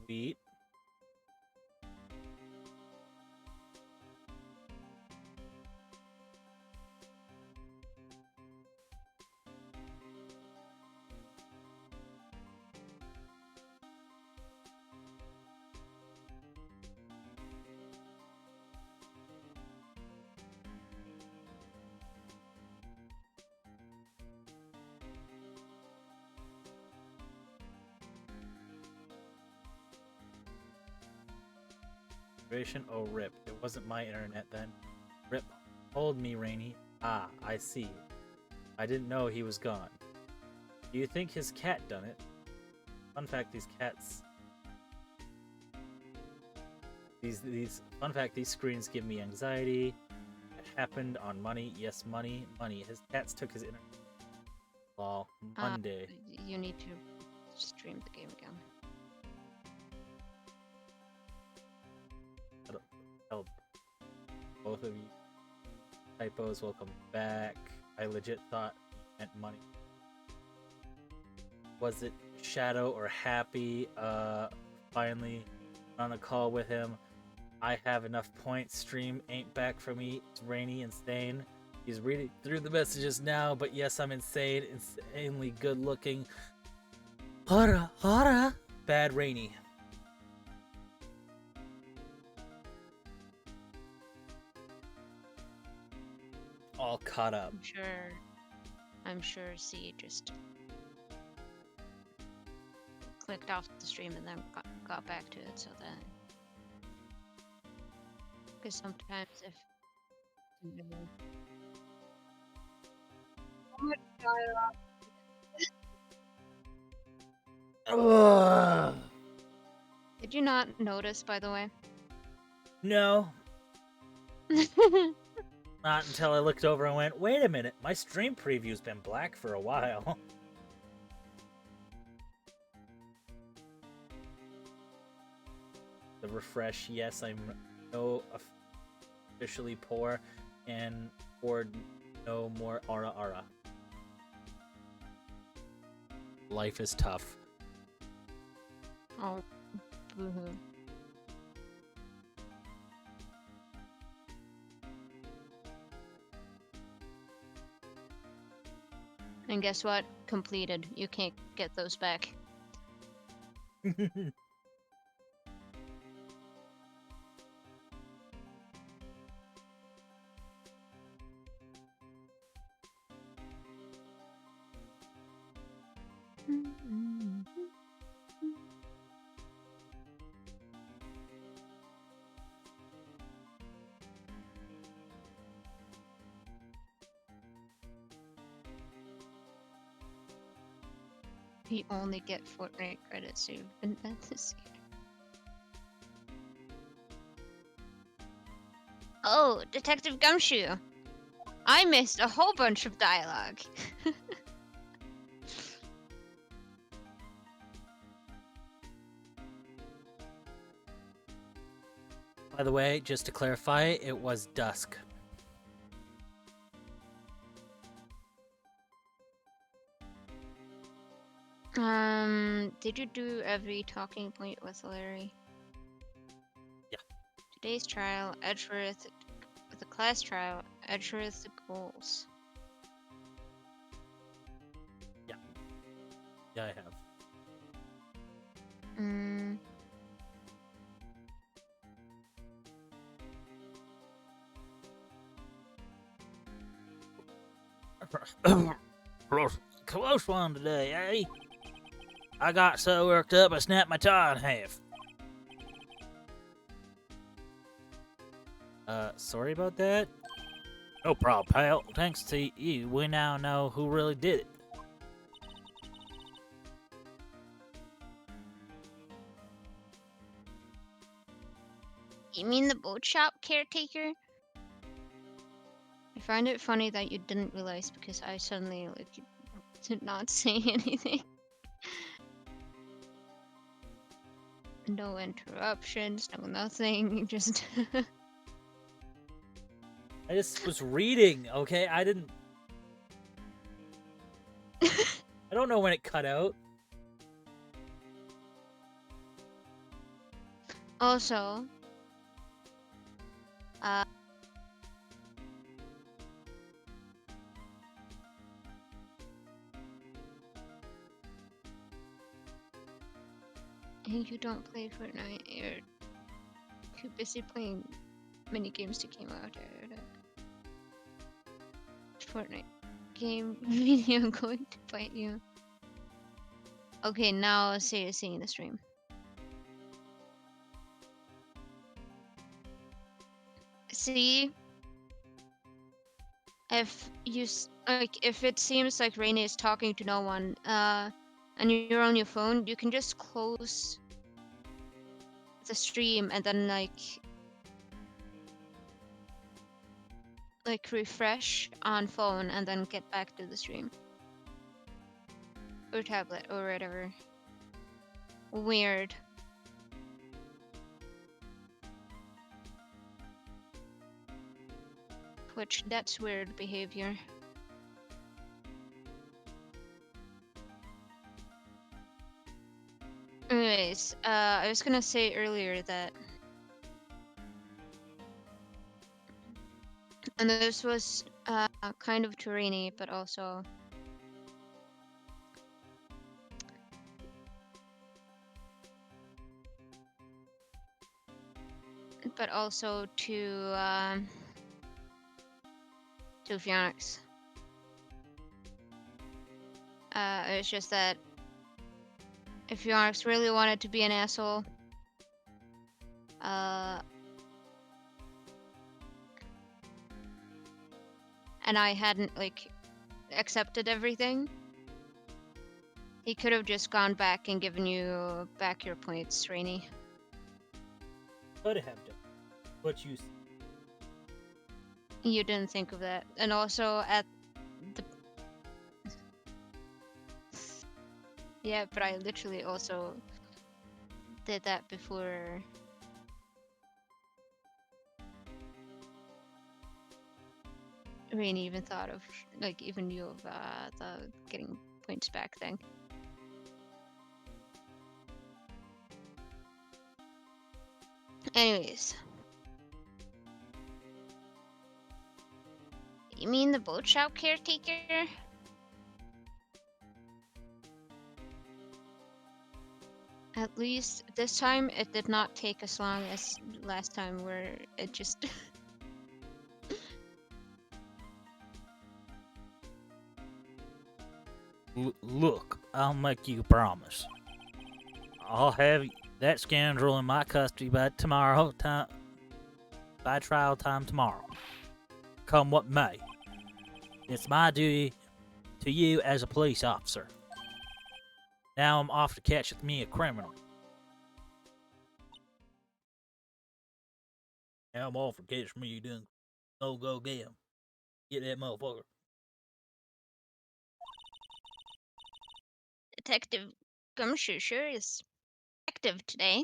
Sweet. Oh, rip. It wasn't my internet then. Rip. Hold me, Rainy. Ah, I see. I didn't know he was gone. Do you think his cat done it? Fun fact, these cats... These fun fact, these screens give me anxiety. It happened on money. Yes, money. Money. His cats took his internet. Lol. Monday. You need to stream the game again. Help. Both of you. Typos, welcome back. I legit thought you meant money. Was it Shadow or Happy? Finally on a call with him. I have enough points. Stream ain't back for me. It's Rainy insane. He's reading through the messages now, but yes, I'm insane. Insanely good looking. Hara, hara. Bad Rainy. All caught up. I'm sure C just clicked off the stream and then got back to it, so that because sometimes if Did you not notice, by the way? No. Not until I looked over and went, wait a minute, my stream preview's been black for a while. The refresh, yes, I'm no officially poor, and or no more ara ara. Life is tough. Oh, boo-hoo. And guess what? Completed. You can't get those back. You only get Fortnite credits, so you've been banned this year. Oh, Detective Gumshoe! I missed a whole bunch of dialogue. By the way, just to clarify, it was dusk. Did you do every talking point with Larry? Yeah. Today's trial, Edgeworth, with the class trial, Edgeworth goals. Yeah. Yeah, I have. Close one today, eh? I got so worked up I snapped my tie in half. Sorry about that? No problem, pal. Thanks to you, we now know who really did it. You mean the boat shop caretaker? I find it funny that you didn't realize because I suddenly did not say anything. No interruptions, no nothing, just... I just was reading, okay? I didn't... I don't know when it cut out. Also, uh, you don't play Fortnite. You're too busy playing mini games to game out. Fortnite game video going to bite you. Okay, now say you're seeing the stream. See, if if it seems like Rainy is talking to no one, and you're on your phone, you can just close the stream and then like refresh on phone and then get back to the stream or tablet or whatever. Weird. Which that's weird behavior. Anyways, I was gonna say earlier that, and this was kind of to Rainy, but also to Phoenix. It's just that if Phoenix really wanted to be an asshole, and I hadn't accepted everything, he could have just gone back and given you back your points, Rainy. Could have done what you said. You didn't think of that. And also at the... Yeah, but I literally also did that before. Rainy even thought of, even knew of the getting points back thing. Anyways. You mean the boat shop caretaker? At least this time it did not take as long as last time where it just... Look, I'll make you a promise. I'll have that scoundrel in my custody by tomorrow time. By trial time tomorrow. Come what may. It's my duty to you as a police officer. Now I'm off to catch with me a criminal. Now I'm off to catch me, you done. Go get him. Get that motherfucker. Detective Gumshoe sure is active today.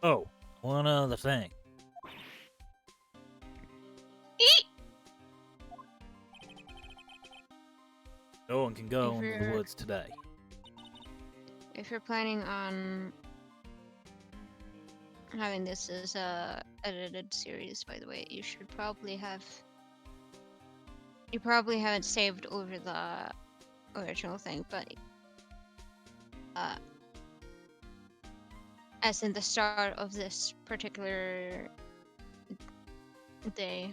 Oh, one other thing. Eek! No one can go into the woods today. If you're planning on having this as a edited series, by the way, you should probably have... You probably haven't saved over the original thing, but as in the start of this particular day.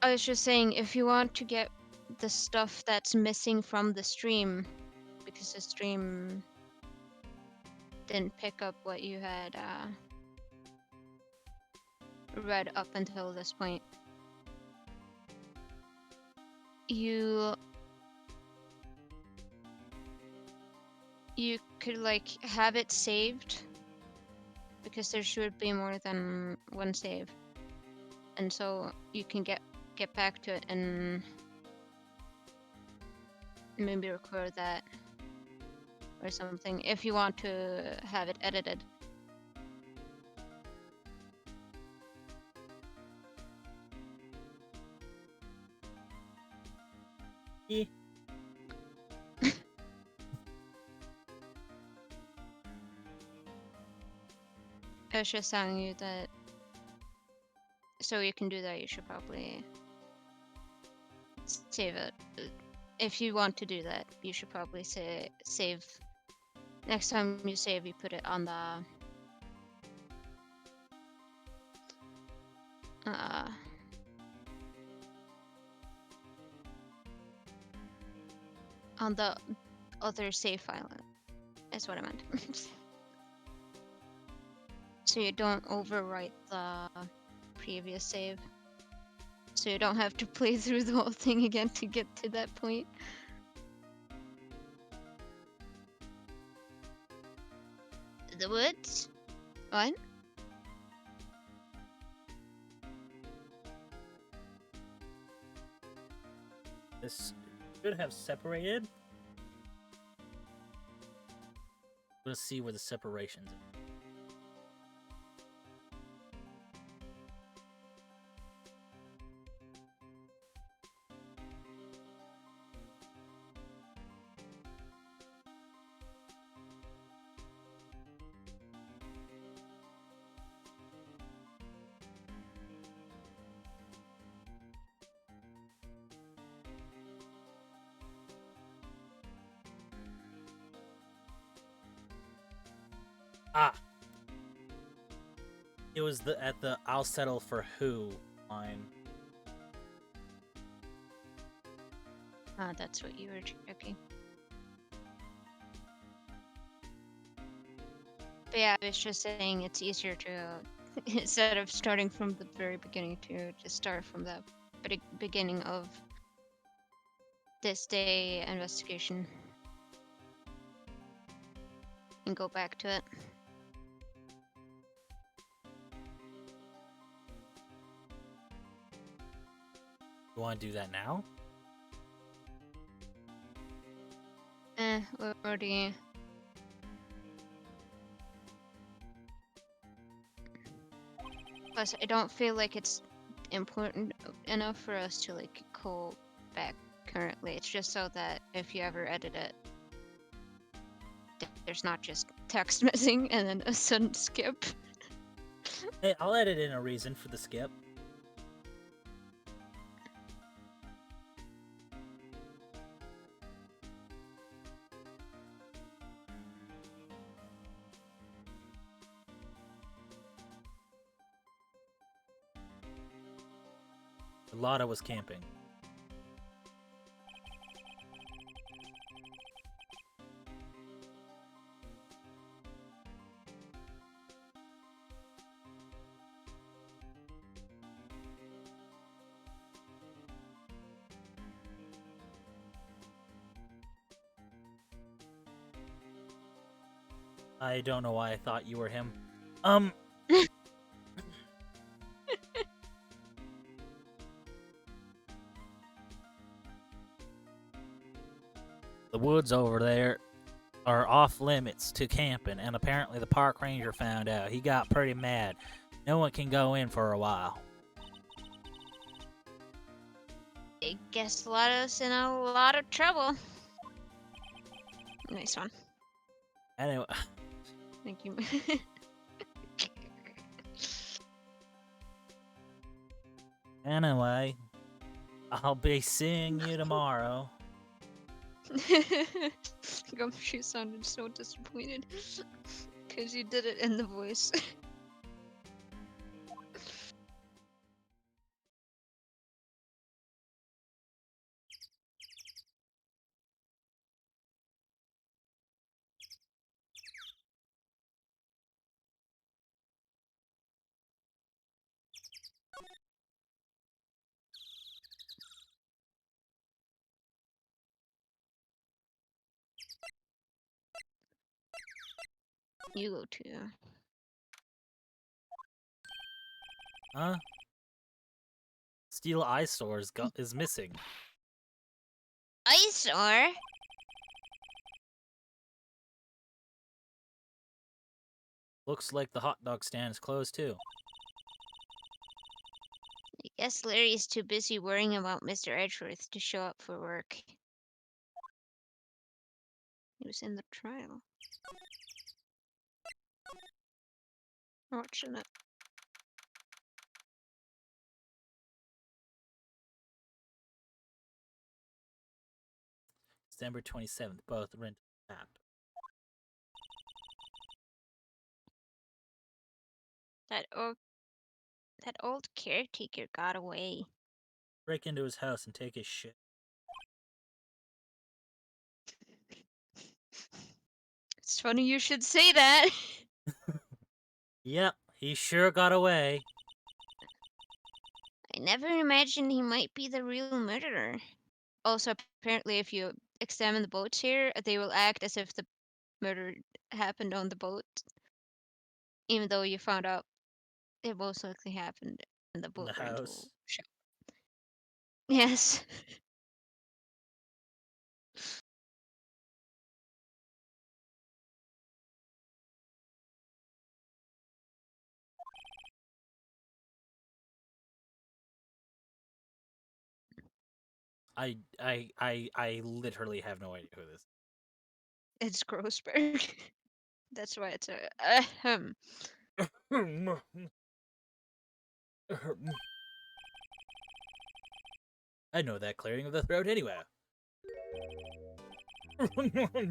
I was just saying, if you want to get the stuff that's missing from the stream, because the stream didn't pick up what you had read up until this point, you could have it saved, because there should be more than one save, and so you can get back to it and maybe record that or something if you want to have it edited. Eh, I was just telling you that so you can do that, you should probably save it. If you want to do that, you should probably save. Next time you save, you put it on the other save file. Is what I meant. So you don't overwrite the previous save. So you don't have to play through the whole thing again to get to that point. The woods? What? this should have separated. Let's see where the separations are. Ah, it was at the "I'll settle for who" line. Ah, that's what you were checking. But yeah, I was just saying it's easier to, instead of starting from the very beginning, to just start from the beginning of this day investigation and go back to it. You want to do that now? Or do you? Plus, I don't feel like it's important enough for us to like go back currently. It's just so that if you ever edit it, there's not just text missing and then a sudden skip. Hey, I'll edit in a reason for the skip. Lotta was camping. I don't know why I thought you were him. The woods over there are off limits to camping, and apparently the park ranger found out. He got pretty mad. No one can go in for a while. I guess Lotta's in a lot of trouble. Nice one. Anyway, Thank you. anyway, I'll be seeing you tomorrow. Gumshoe sounded so disappointed because you did it in the voice. You go too. Huh? Steel eyesore is missing. Eyesore? Looks like the hot dog stand is closed too. I guess Larry's too busy worrying about Mr. Edgeworth to show up for work. He was in the trial. Watching it. December 27th, both rent app. That old caretaker got away. Break into his house and take his shit. It's funny you should say that. Yep, he sure got away. I never imagined he might be the real murderer. Also, apparently, if you examine the boats here, they will act as if the murder happened on the boat, even though you found out it most likely happened in the In the boat rental house. shop. Yes. I literally have no idea who this is. It's Grossberg. That's why it's a I know that clearing of the throat anywhere.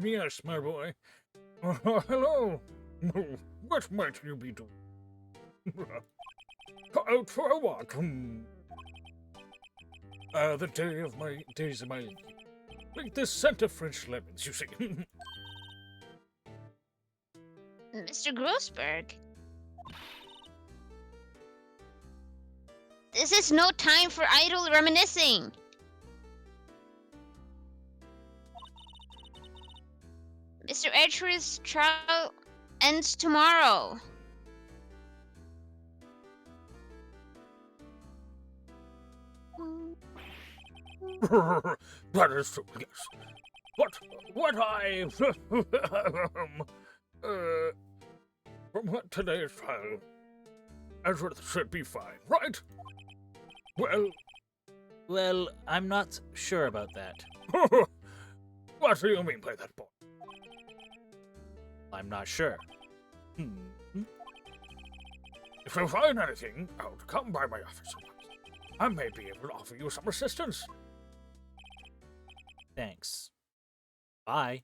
Yes, my boy. Hello. What might you be doing? Out for a walk. The days of my like the scent of French lemons, you see. Mr. Grossberg. This is no time for idle reminiscing. Mr. Edgeworth's trial ends tomorrow. That is true, yes. What I from what today's trial, Edgeworth should be fine, right? Well, I'm not sure about that. What do you mean by that, boy? I'm not sure. If you find anything out, come by my office. I may be able to offer you some assistance. Thanks. Bye.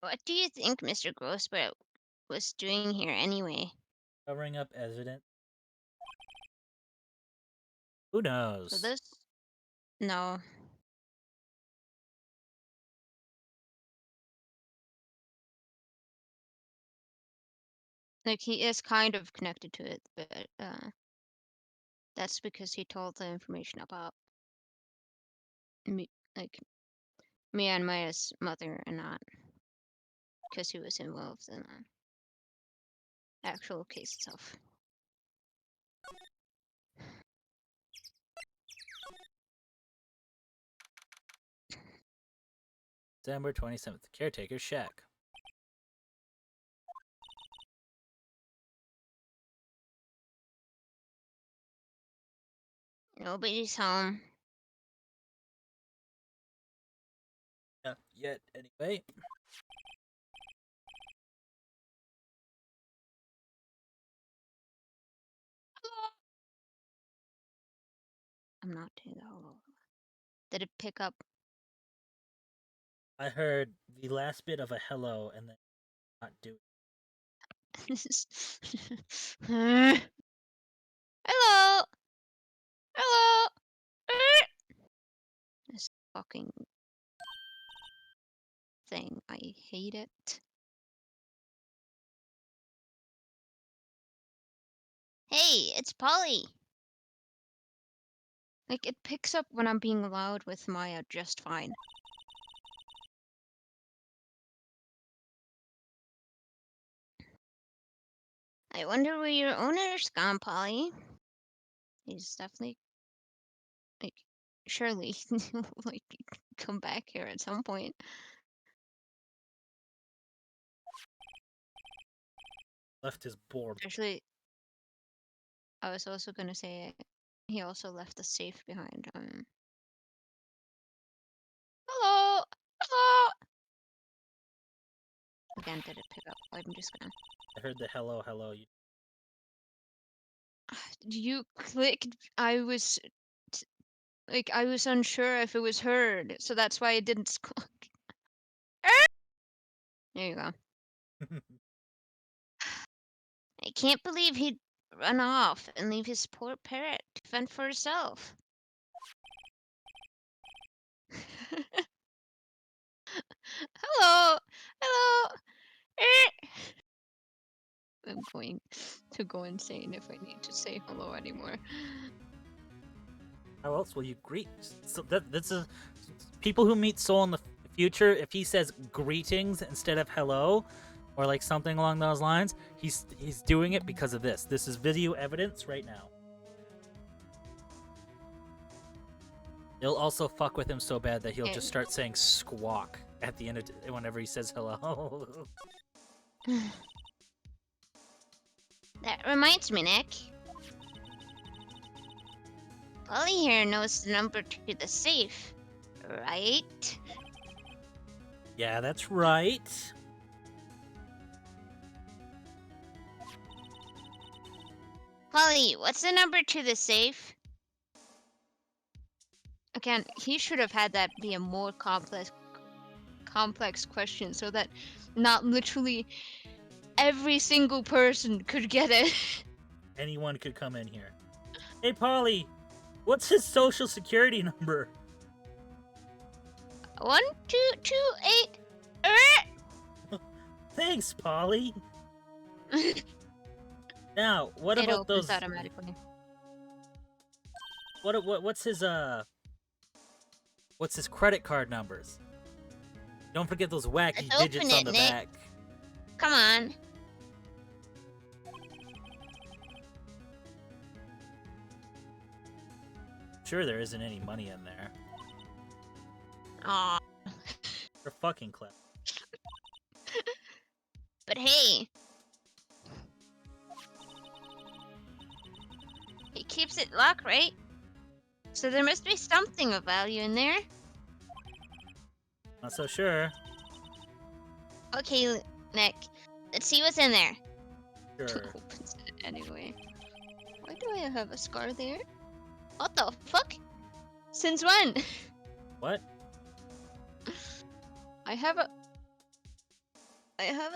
What do you think Mr. Grossberg was doing here anyway? Covering up evidence. Who knows? For this? No. Like, he is kind of connected to it, but that's because he told the information about me, like, me and Maya's mother, and not because he was involved in the actual case itself. December 27th, Caretaker's Shack. Nobody's home. Not yet, anyway. I'm not doing the whole. Did it pick up? I heard the last bit of a hello and then not do it. Hello. Hello. This fucking thing. I hate it. Hey, it's Polly. Like, it picks up when I'm being loud with Maya just fine. I wonder where your owner's gone, Polly. He's definitely, like, surely he'll, like, come back here at some point. Left his board. Actually, I was also gonna say he also left a safe behind. Hello. Hello. Again, did it pick up? I'm just gonna. I heard the hello, hello. You clicked. I was like, I was unsure if it was heard, so that's why it didn't. There you go. I can't believe he'd run off and leave his poor parrot to fend for herself. Hello. Hello. I'm going to go insane if I need to say hello anymore. How else will you greet? So that's a people who meet Soul in the future. If he says greetings instead of hello, or like something along those lines, he's doing it because of this. This is video evidence right now. It'll also fuck with him so bad that he'll just start saying squawk at the end of whenever he says hello. That reminds me, Nick. Polly here knows the number to the safe, right? Yeah, that's right. Polly, what's the number to the safe? Again, he should have had that be a more complex question so that not literally every single person could get it. Anyone could come in here. Hey, Polly, what's his social security number? 1228. Thanks, Polly. Now, what It about opens those? automatically. What's his credit card numbers? Don't forget those wacky Let's digits open on it, the Nick. back. Come on. Sure, there isn't any money in there. Aw. They're fucking clever. But hey. He keeps it locked, right? So there must be something of value in there. Not so sure. Okay, Nick. Let's see what's in there. Sure. Opens it anyway. Why do I have a scar there? What the fuck? Since when? What? I have a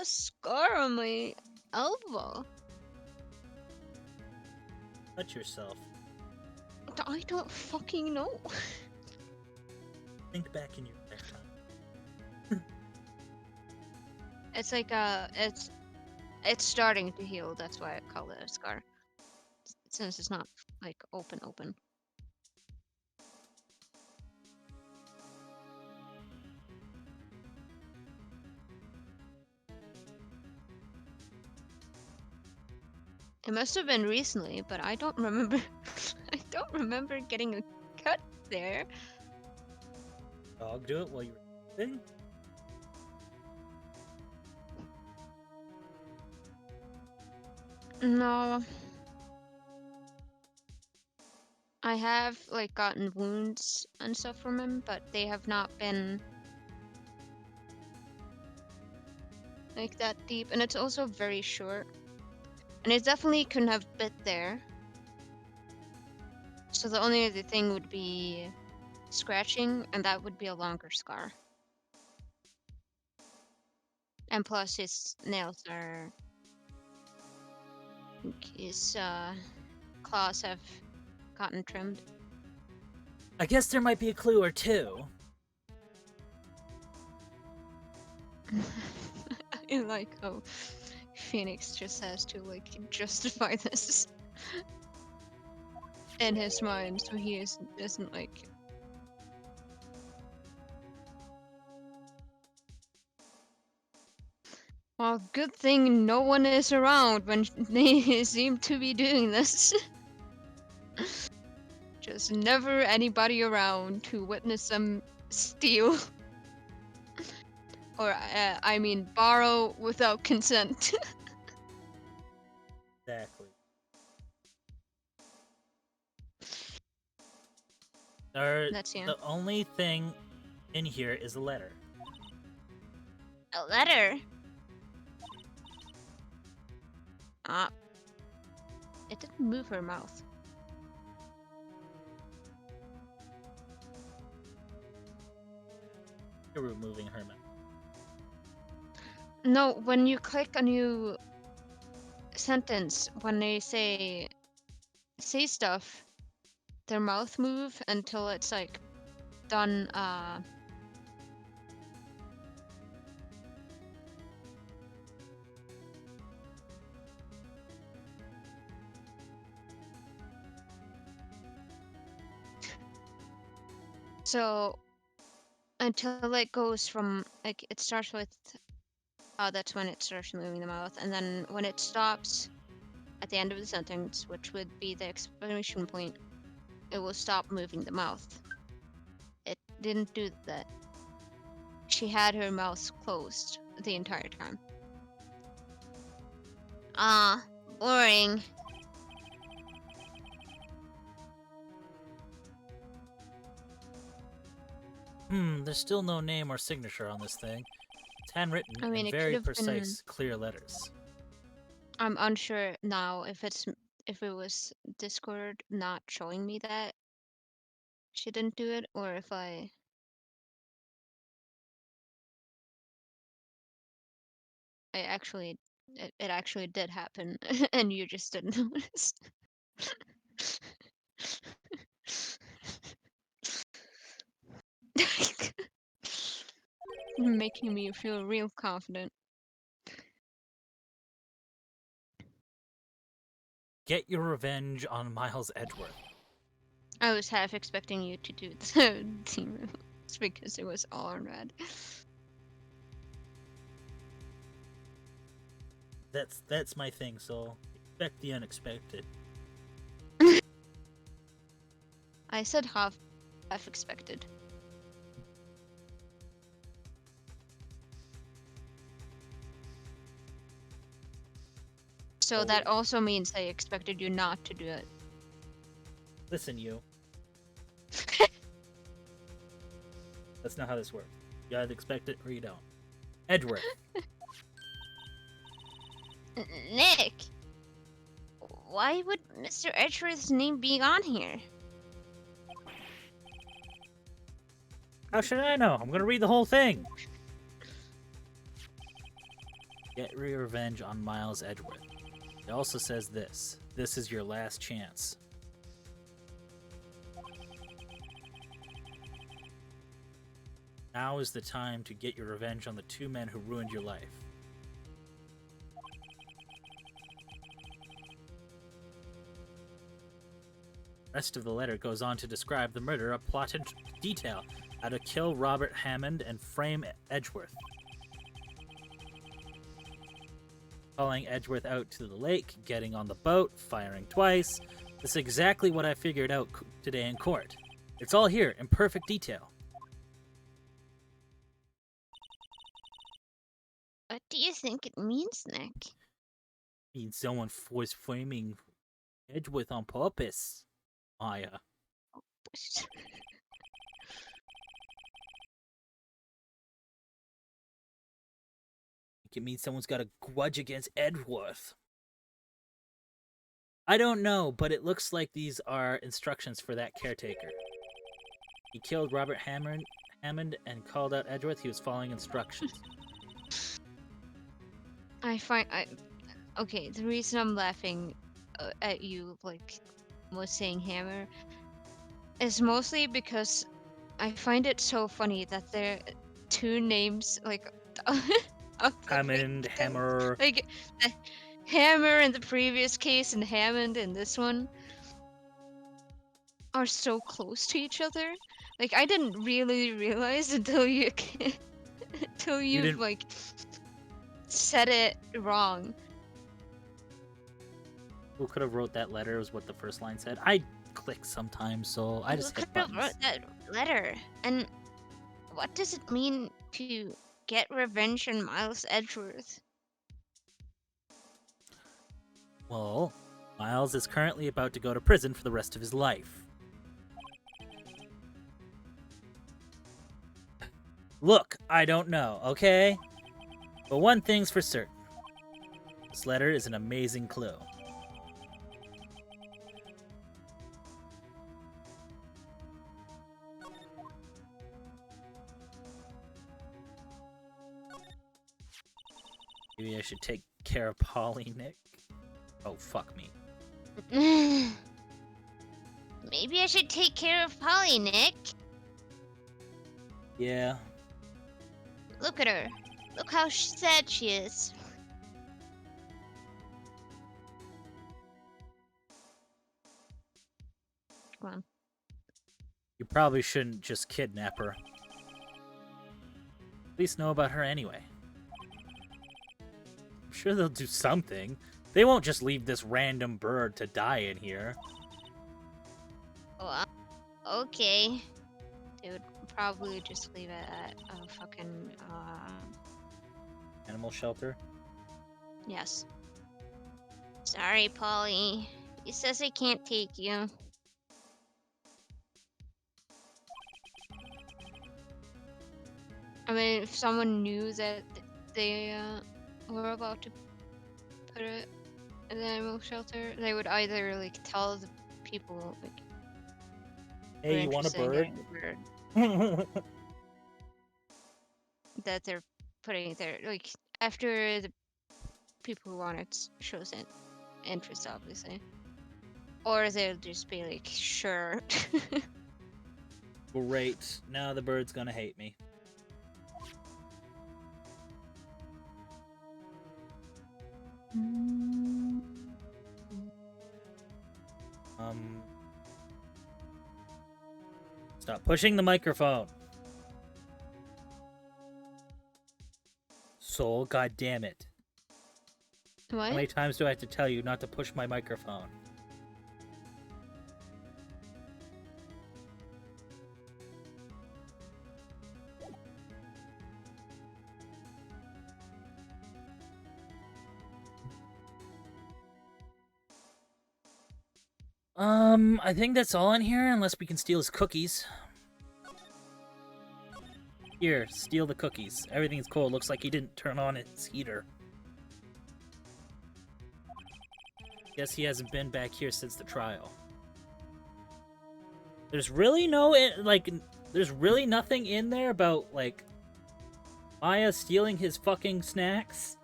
scar on my elbow. Touch yourself. I don't fucking know. Think back in your lifetime. It's like it's starting to heal. That's why I call it a scar. Since it's not like open. It must have been recently, but I don't remember. I don't remember getting a cut there. Dog, do it while you're sleeping. No. I have like gotten wounds and stuff from him, but they have not been like that deep, and it's also very short. And it definitely couldn't have bit there. So the only other thing would be scratching, and that would be a longer scar. And plus his nails are... his claws have gotten trimmed. I guess there might be a clue or two. I like how Phoenix just has to like justify this in his mind, so he isn't like... Well, good thing no one is around when they seem to be doing this. Just never anybody around to witness them steal. Or, I mean, borrow without consent. Exactly. Or That's, yeah. the only thing In here is a letter. A letter? Ah. It didn't move her mouth. You're removing her mouth. No, when you click a new sentence, when they say stuff, their mouth move until it's like done. So until it goes from like it starts with. Oh, that's when it starts moving the mouth, and then when it stops at the end of the sentence, which would be the exclamation point, it will stop moving the mouth. It didn't do that. She had her mouth closed the entire time. Ah, boring. There's still no name or signature on this thing. It's handwritten I mean, in it could very have been. precise, clear letters. I'm unsure now if it was Discord not showing me that she didn't do it, or if I actually it actually did happen and you just didn't notice. Making me feel real confident. Get your revenge on Miles Edgeworth. I was half expecting you to do the team moves because it was all in red. That's my thing, so expect the unexpected. I said half expected. So that also means I expected you not to do it. Listen, you. That's not how this works. You either expect it or you don't. Edgeworth. Nick! Why would Mr. Edgeworth's name be on here? How should I know? I'm gonna read the whole thing. Get your revenge on Miles Edgeworth. It also says this. This is your last chance. Now is the time to get your revenge on the two men who ruined your life. The rest of the letter goes on to describe the murder, a plot in detail, how to kill Robert Hammond and frame Edgeworth. Calling Edgeworth out to the lake, getting on the boat, firing twice. This is exactly what I figured out today in court. It's all here in perfect detail. What do you think it means, Nick? It means someone was framing Edgeworth on purpose, Maya. It means someone's got a grudge against Edgeworth. I don't know, but it looks like these are instructions for that caretaker. He killed Robert Hammond and called out Edgeworth. He was following instructions. Okay, the reason I'm laughing at you, like, was saying hammer, is mostly because I find it so funny that there are two names, like, of Hammond, Hammer. like, Hammer in the previous case and Hammond in this one are so close to each other. Like, I didn't really realize until you like said it wrong. Who could have wrote that letter is what the first line said. I click sometimes, so I just hit buttons. Wrote that letter. And what does it mean to get revenge on Miles Edgeworth? Well, Miles is currently about to go to prison for the rest of his life. Look, I don't know, okay? But one thing's for certain. This letter is an amazing clue. Maybe I should take care of Polly, Nick. Oh, fuck me. Maybe I should take care of Polly, Nick. Yeah. Look at her. Look how sad she is. Come on. You probably shouldn't just kidnap her. At least know about her anyway. I'm sure they'll do something. They won't just leave this random bird to die in here. Oh, okay. They would probably just leave it at a fucking, Animal shelter? yes. Sorry, Polly. He says I can't take you. I mean, if someone knew that they were about to put it in the animal shelter, they would either like tell the people like who are Hey, you want a interested in bird? getting the bird that they're putting it there. Like after the people who want it shows interest, obviously, or they'll just be like, sure. Great. Now the bird's gonna hate me. Stop pushing the microphone. Soul, god damn it. What? How many times do I have to tell you not to push my microphone? I think that's all in here, unless we can steal his cookies. Here, steal the cookies. Everything's cool. Looks like he didn't turn on his heater. Guess he hasn't been back here since the trial. There's really no, there's really nothing in there about, like, Maya stealing his fucking snacks?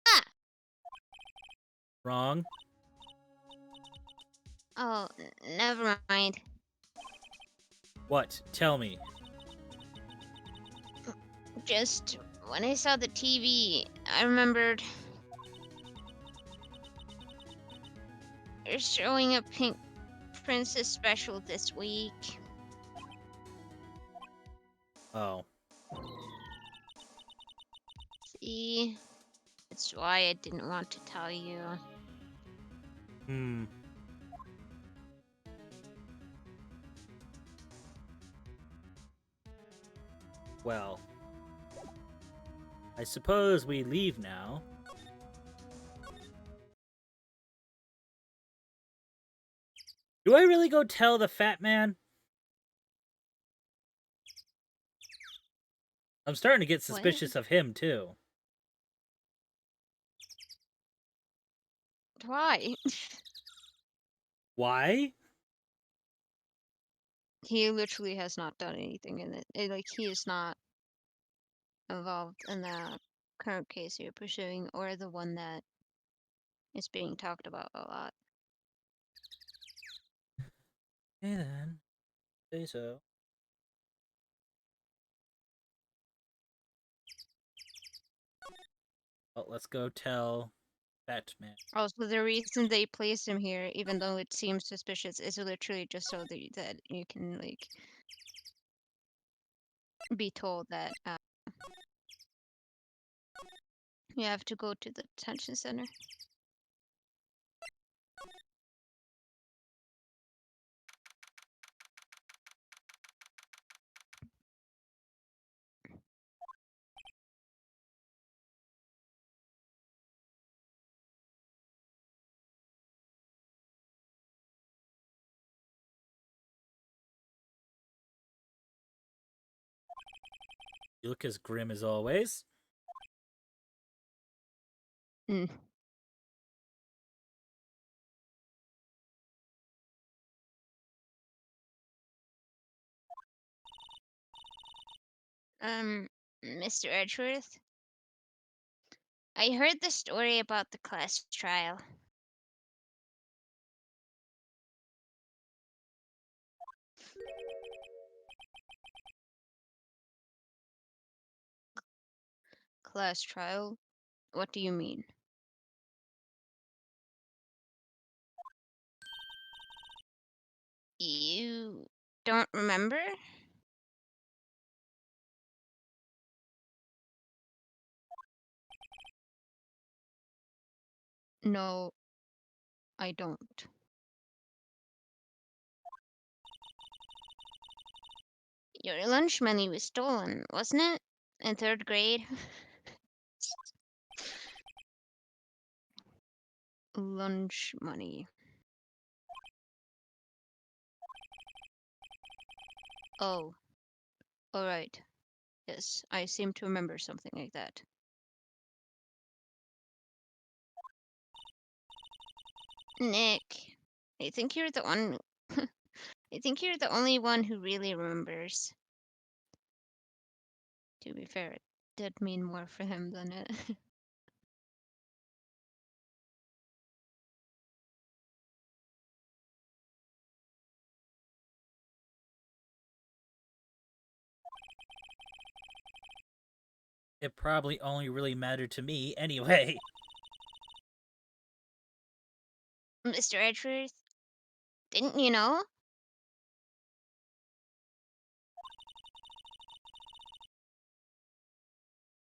Ah! Wrong. Oh, never mind. What? Tell me. Just when I saw the TV, I remembered they're showing a Pink Princess special this week. Oh. See, that's why I didn't want to tell you. Well. I suppose we leave now. Do I really go tell the fat man? I'm starting to get suspicious of him, too. Why? Why? He literally has not done anything in it. Like, he is not involved in the current case you're pursuing or the one that is being talked about a lot. Hey then. Say so. Well, let's go tell Batman. Also, the reason they placed him here, even though it seems suspicious, is literally just so that you can, like, be told that you have to go to the detention center. You look as grim as always. Mm. Mr. Edgeworth, I heard the story about the class trial. Class trial? What do you mean? You don't remember? No, I don't. Your lunch money was stolen, wasn't it? In third grade? Lunch money. Oh, alright. Yes, I seem to remember something like that. Nick, I think you're the one. I think you're the only one who really remembers. To be fair, it did mean more for him than it. It probably only really mattered to me anyway. Mr. Edgeworth, didn't you know?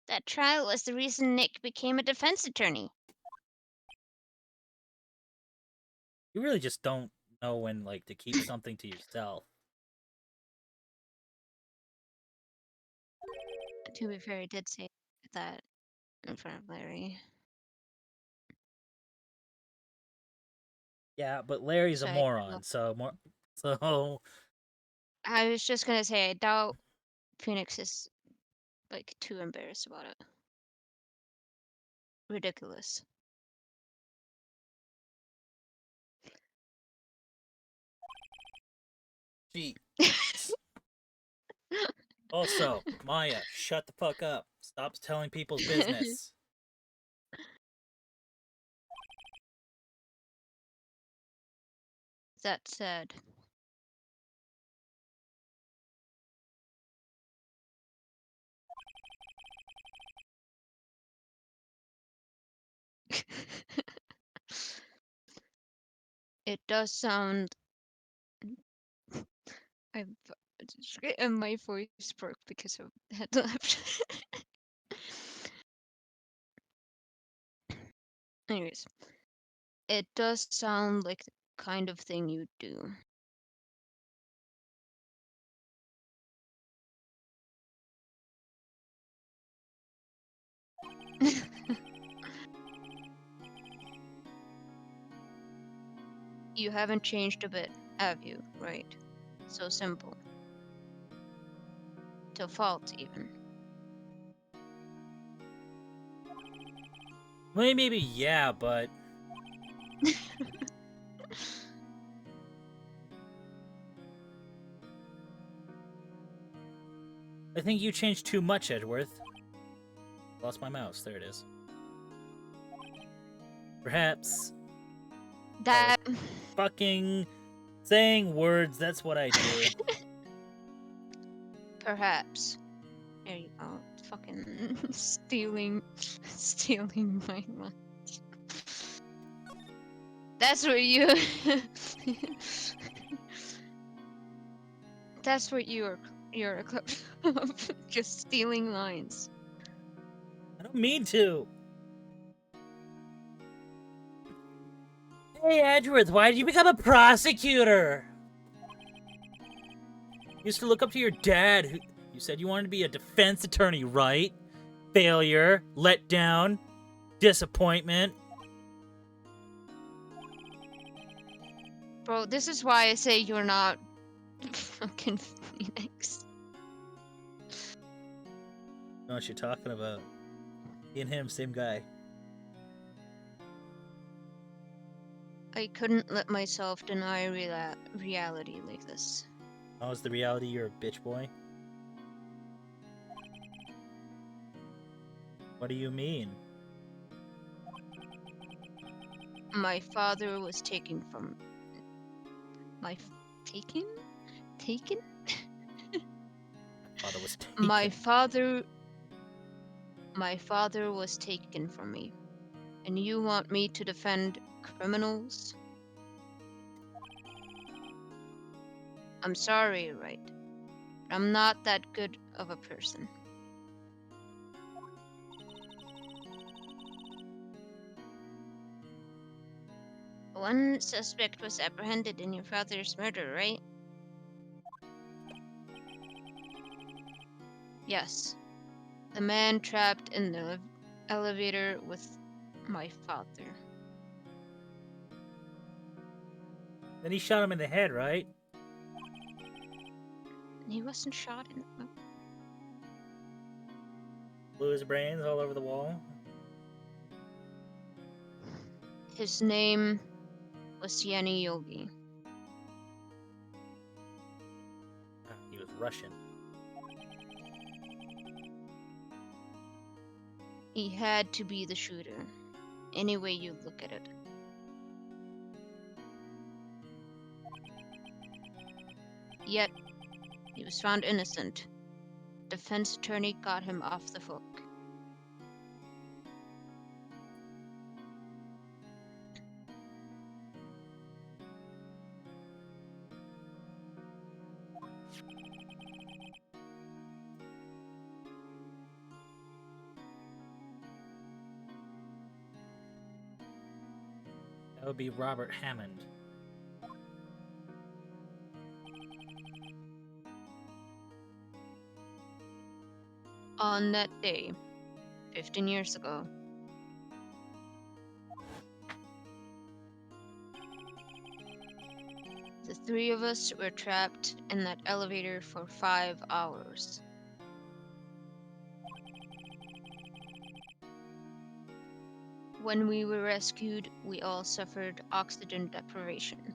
That trial was the reason Nick became a defense attorney. You really just don't know when, like, to keep something to yourself. To be fair, I did say that in front of Larry. Yeah, but Larry's a So moron, so I was just gonna say I doubt Phoenix is like too embarrassed about it. Ridiculous. gee. Also, Maya, shut the fuck up. Stop telling people's business. That said, it does sound. I've and my voice broke because of headlamp. Anyways, it does sound like the kind of thing you do. You haven't changed a bit, have you? Right. So simple. To fault, even. Well, maybe yeah, but I think you changed too much, Edgeworth. Lost my mouse. There it is. Perhaps That. fucking saying words. That's what I do. Perhaps. There you go. Fucking stealing my lunch. That's what you. That's what you're a club of. Just stealing lines. I don't mean to. Hey, Edgeworth, why did you become a prosecutor? You used to look up to your dad, who you said you wanted to be a defense attorney, right? Failure, letdown, disappointment. Bro, this is why I say you're not fucking Phoenix. know what you're talking about. Me and him, same guy. I couldn't let myself deny reality like this. How's the reality? You're a bitch boy. What do you mean? My father was taken from taken? Taken? Father was taken. My father was taken from me. And you want me to defend criminals? I'm sorry, Wright. I'm not that good of a person. One suspect was apprehended in your father's murder, right? Yes. The man trapped in the elevator with my father. Then he shot him in the head, right? He wasn't shot in the... Blew his brains all over the wall. His name was Yanni Yogi. He was Russian. He had to be the shooter, any way you look at it. Yet, he was found innocent. Defense attorney got him off the hook. That would be Robert Hammond. On that day, 15 years ago, the three of us were trapped in that elevator for 5 hours. When we were rescued, we all suffered oxygen deprivation.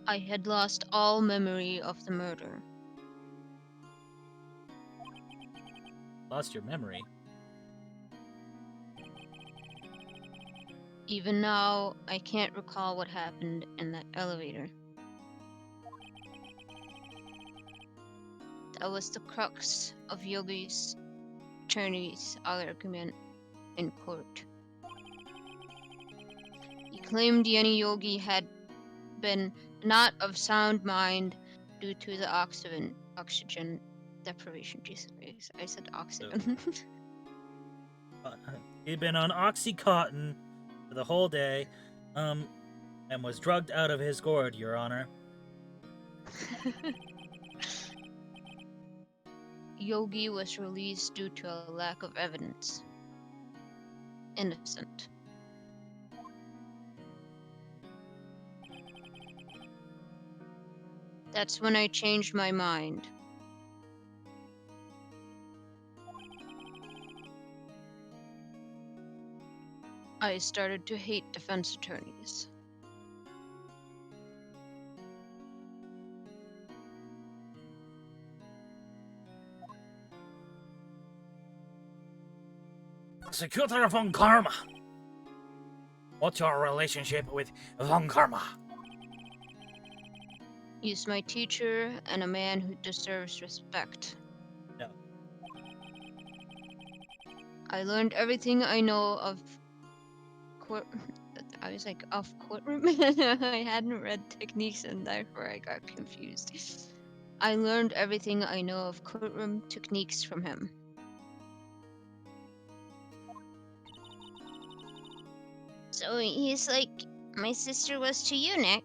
I had lost all memory of the murder. Lost your memory. Even now, I can't recall what happened in that elevator. That was the crux of Yogi's attorney's argument in court. He claimed Yanni Yogi had been not of sound mind due to the oxygen deprivation. Jesus Christ, I said oxygen. He'd been on Oxycontin for the whole day, and was drugged out of his gourd, Your Honor. Yogi was released due to a lack of evidence. Innocent. That's when I changed my mind. I started to hate defense attorneys. Prosecutor von Karma. What's your relationship with von Karma? He's my teacher and a man who deserves respect. No. I learned everything I know of court. I was like, of courtroom? I hadn't read techniques and therefore I got confused. I learned everything I know of courtroom techniques from him. So he's like, my sister was to you, Nick.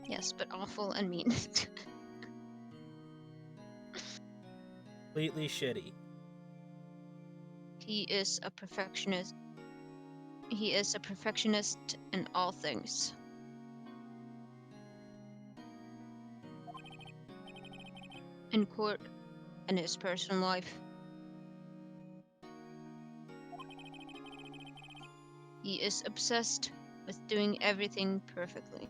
Yes, but awful and mean. Completely shitty. He is a perfectionist He is a perfectionist in all things. In court and his personal life. He is obsessed with doing everything perfectly.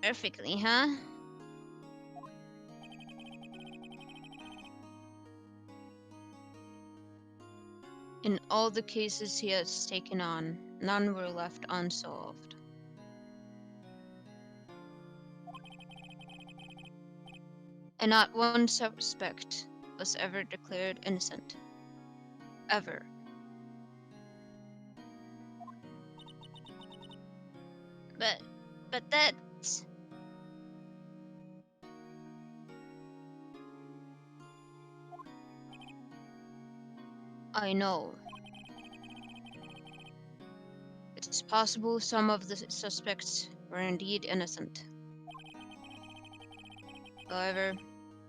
Perfectly, huh? In all the cases he has taken on, none were left unsolved. And not one suspect was ever declared innocent. Ever. But that's... I know. It is possible some of the suspects were indeed innocent. However,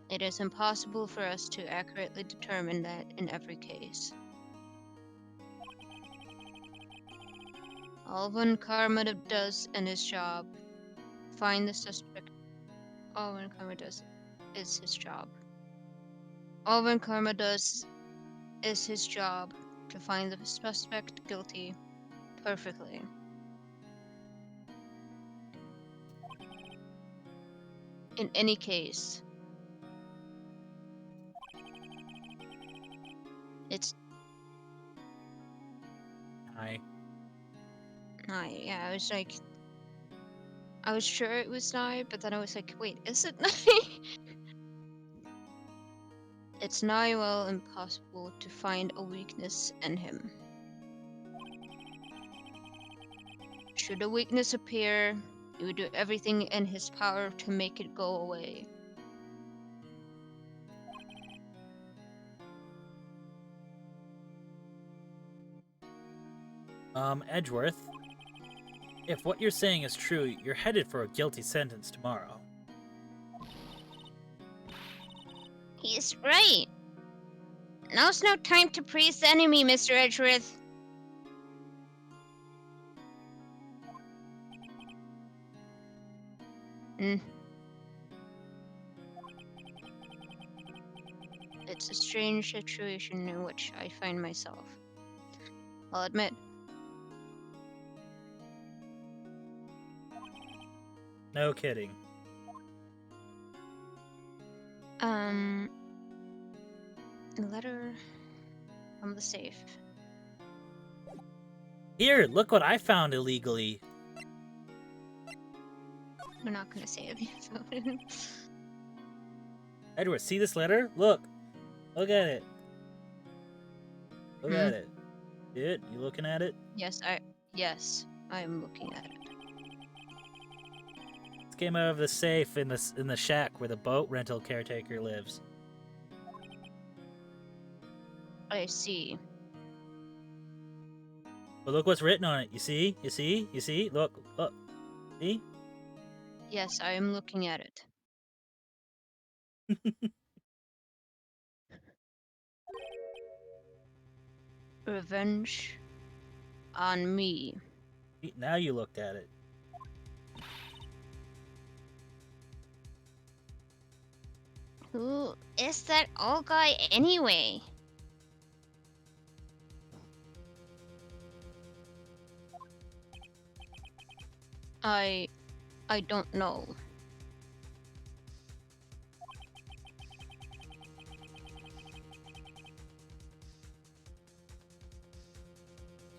it is impossible for us to accurately determine that in every case. All Von Karma does in his job, find the suspect. All Von Karma does is his job. All Von Karma does is his job to find the suspect guilty perfectly. In any case, it's Hi. yeah, I was sure it was nigh, but then I was like, wait, is it nigh? It's nigh well impossible to find a weakness in him. Should a weakness appear, he would do everything in his power to make it go away. Edgeworth, if what you're saying is true, you're headed for a guilty sentence tomorrow. He's right. Now's no time to praise the enemy, Mr. Edgeworth. It's a strange situation in which I find myself. I'll admit. No kidding. A letter from the safe. Here, look what I found illegally. We're not gonna say it. Edward, see this letter? Look. Look at it. Look at it. Dude, you looking at it? Yes, I am looking at it. This came out of the safe in the shack where the boat rental caretaker lives. I see. But look what's written on it. You see? You see? You see? Look. Look. See? Yes, I am looking at it. Revenge on me. Now you looked at it. Who is that old guy anyway? I don't know.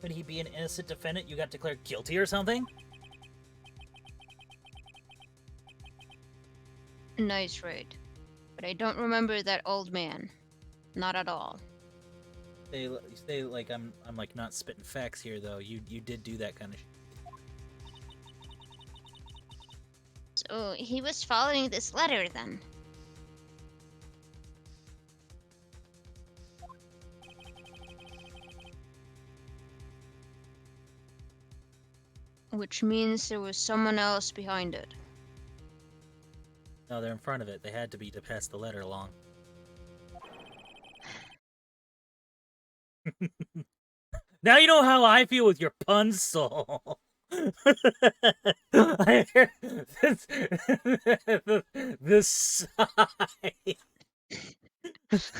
Could he be an innocent defendant you got declared guilty or something? Nice raid. But I don't remember that old man. Not at all. You say like I'm like not spitting facts here though. You did do that kind of shit. So he was following this letter then. Which means there was someone else behind it. No, they're in front of it. They had to be to pass the letter along. Now you know how I feel with your pun soul. I hear this sigh.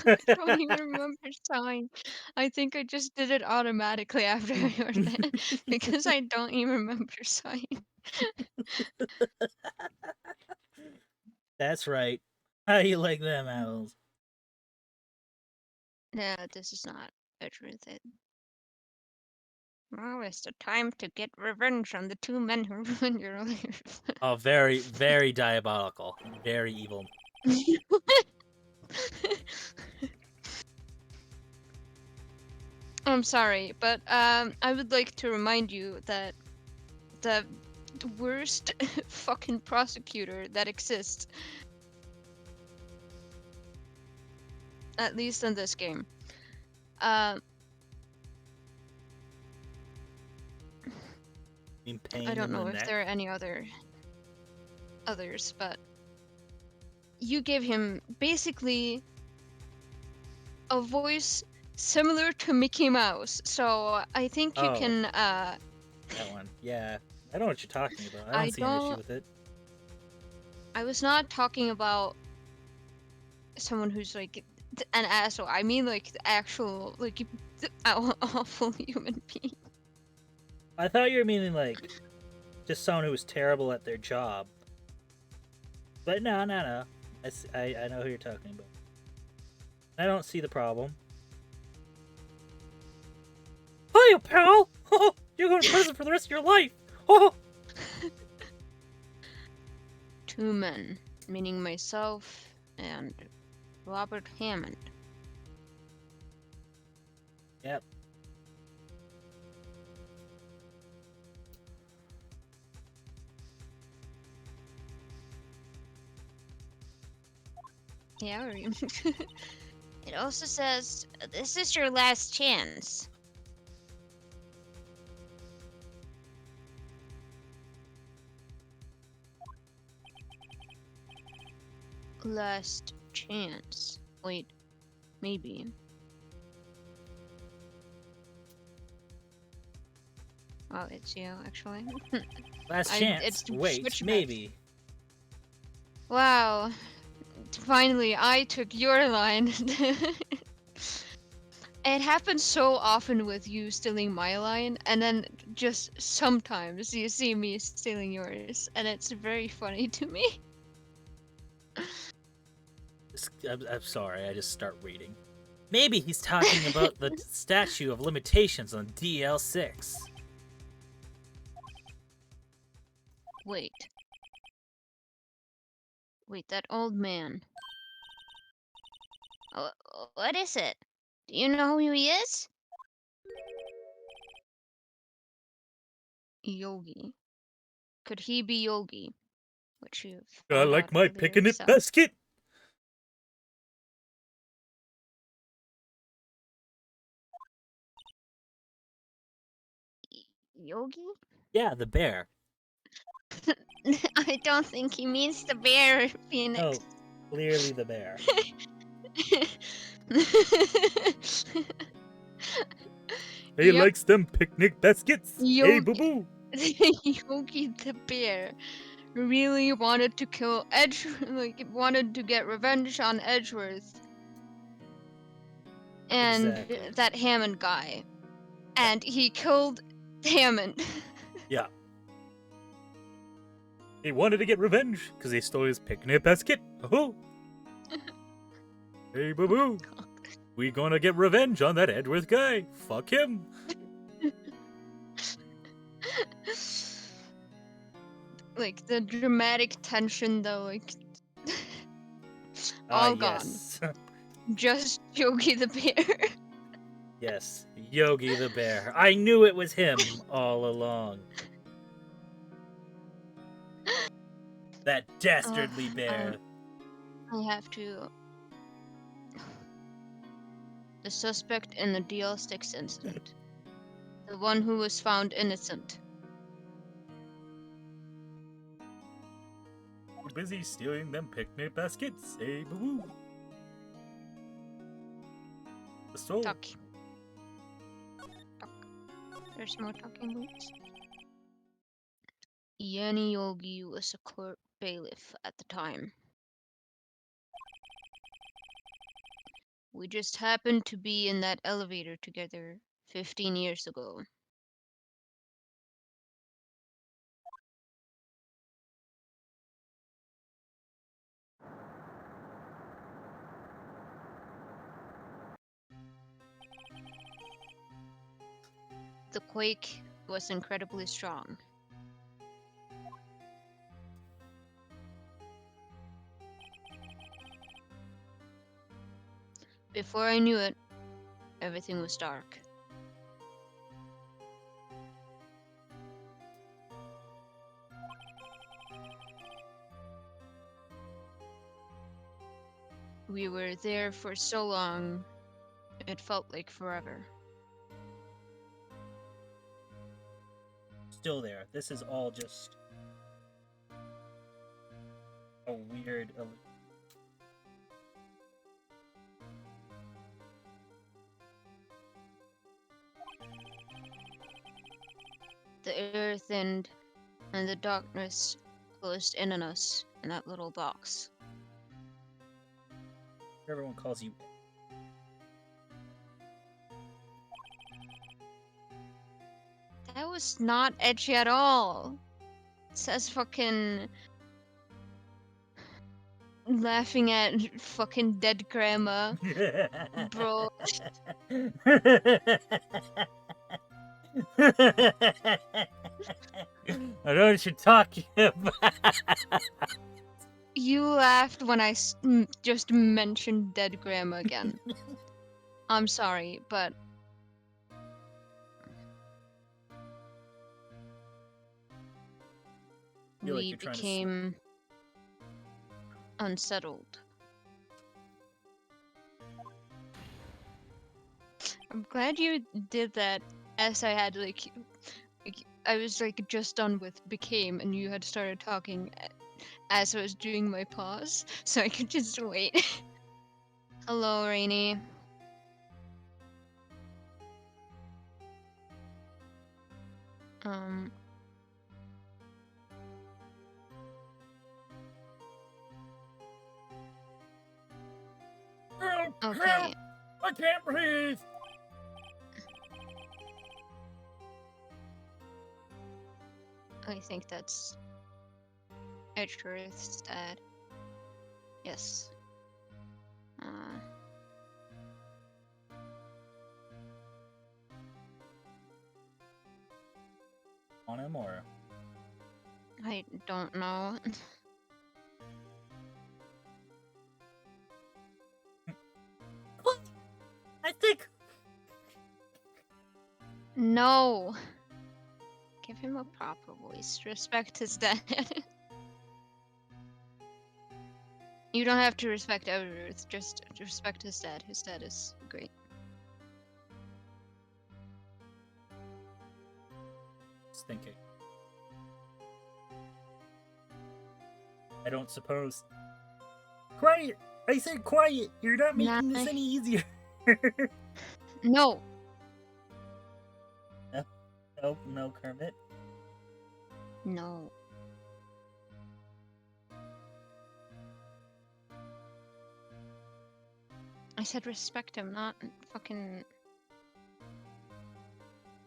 I don't even remember sign. I think I just did it automatically after I heard it because I don't even remember sign. That's right. How you like them apples? Yeah, this is not a true thing. Now is the time to get revenge on the two men who ruined your life. Oh, very, very diabolical. Very evil. I'm sorry, but I would like to remind you that the worst fucking prosecutor that exists, at least in this game, um, Paying I don't him the know if neck. there are any others, but you give him basically a voice similar to Mickey Mouse. So I think you Oh, can. that one. Yeah, I know what you're talking about. I I don't see an issue don't. with it. I was not talking about someone who's like an asshole. I mean like the actual like awful human being. I thought you were meaning like just someone who was terrible at their job. But no, no, no. I know who you're talking about. I don't see the problem. Hiya, pal! You're going to prison for the rest of your life! Two men, meaning myself and Robert Hammond. Yep. Yeah, it also says this is your last chance. Last chance. Wait, maybe. Oh, it's you actually. Last It's chance. Wait, switchback. maybe. Wow. Finally, I took your line. It happens so often with you stealing my line, and then just sometimes you see me stealing yours, and it's very funny to me. I'm sorry, I just start reading. Maybe he's talking about the statute of limitations on DL6. Wait. Wait, that old man. What is it? Do you know who he is? Yogi. Could he be Yogi? Which you I found like out my earlier, picnic so. basket! Yogi? Yeah, the bear. I don't think he means the bear, Phoenix. Oh, clearly the bear. He Yep, likes them picnic baskets. Hey, boo Yogi. boo. Yogi the bear really wanted to kill wanted to get revenge on Edgeworth and Exactly. that Hammond guy. And he killed Hammond. Yeah. He wanted to get revenge because he stole his picnic basket. Oh. Hey, boo boo. We gonna get revenge on that Edgeworth guy. Fuck him. Like the dramatic tension though, like all gone. Yes. Just Yogi the bear. Yes. Yogi the bear. I knew it was him all along. That dastardly bear. I have to. The suspect in the DL6 incident. The one who was found innocent. Too busy stealing them picnic baskets. Say boo-boo. The store. Talk. There's more talking boots. Yanni Yogi was a court bailiff at the time. We just happened to be in that elevator together 15 years ago. The quake was incredibly strong. Before I knew it, everything was dark. We were there for so long, it felt like forever. Still there. This is all just a weird illusion. The air thinned, and the darkness closed in on us in that little box. Everyone calls you. That was not edgy at all. It says fucking laughing at fucking dead grandma. Bro. I know what you're talking about. You laughed when I just mentioned dead grandma again. I'm sorry, but Feel like we you're trying to became unsettled. I'm glad you did that as I had like I was like just done with became and you had started talking as I was doing my pause, so I could just wait. Hello, Rainy. Okay. I can't breathe. I think that's Edgeworth's dad. Yes. On him or? I don't know. I think. No. Give him a proper voice. Respect his dad. You don't have to respect Edgeworth. Just respect his dad. His dad is great. Just thinking. I don't suppose. Quiet! I said quiet! You're not making this any easier. No. No, Kermit. No. I said respect him, not fucking.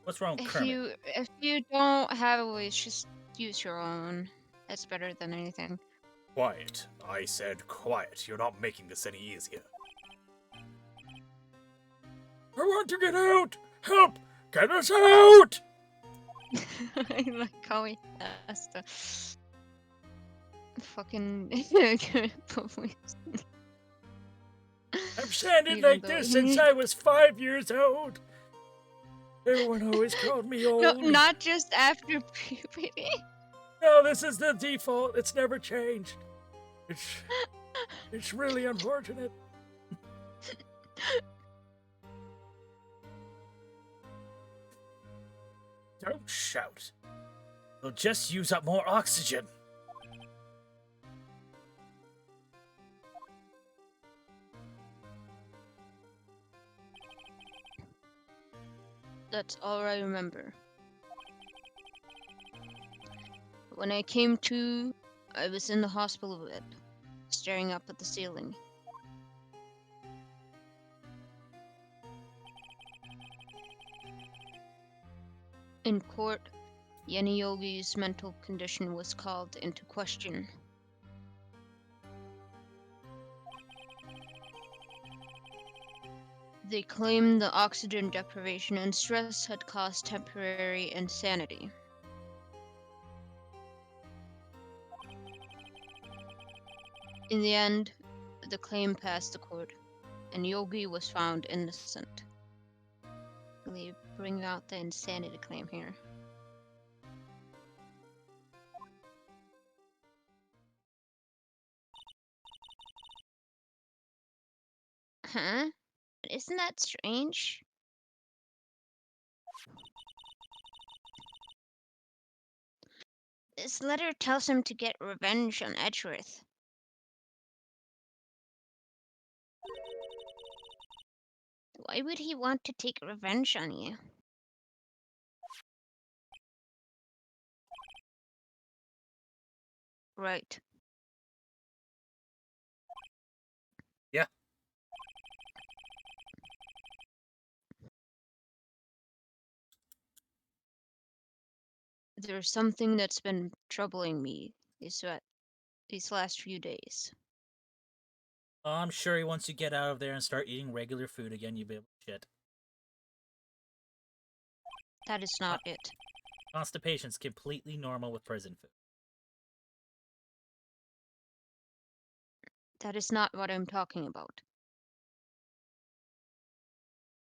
What's wrong, Kermit? If you don't have a voice, just use your own. That's better than anything. Quiet. I said quiet. You're not making this any easier. I want to get out! Help! Get us out! I like how he has to fucking I've sounded Even like though this he- since I was 5 years old. Everyone always called me old. No, not just after puberty. No, this is the default. It's never changed. It's really unfortunate. Don't shout. You'll just use up more oxygen. That's all I remember. When I came to, I was in the hospital bed, staring up at the ceiling. In court, Yeni Yogi's mental condition was called into question. They claimed the oxygen deprivation and stress had caused temporary insanity. In the end, the claim passed the court, and Yogi was found innocent. Really bring out the insanity claim here. Huh? Isn't that strange? This letter tells him to get revenge on Edgeworth. Why would he want to take revenge on you? Right. Yeah. There's something that's been troubling me these last few days. Oh, I'm sure once you get out of there and start eating regular food again, you'll be able to shit. That is not it. Constipation's completely normal with prison food. That is not what I'm talking about.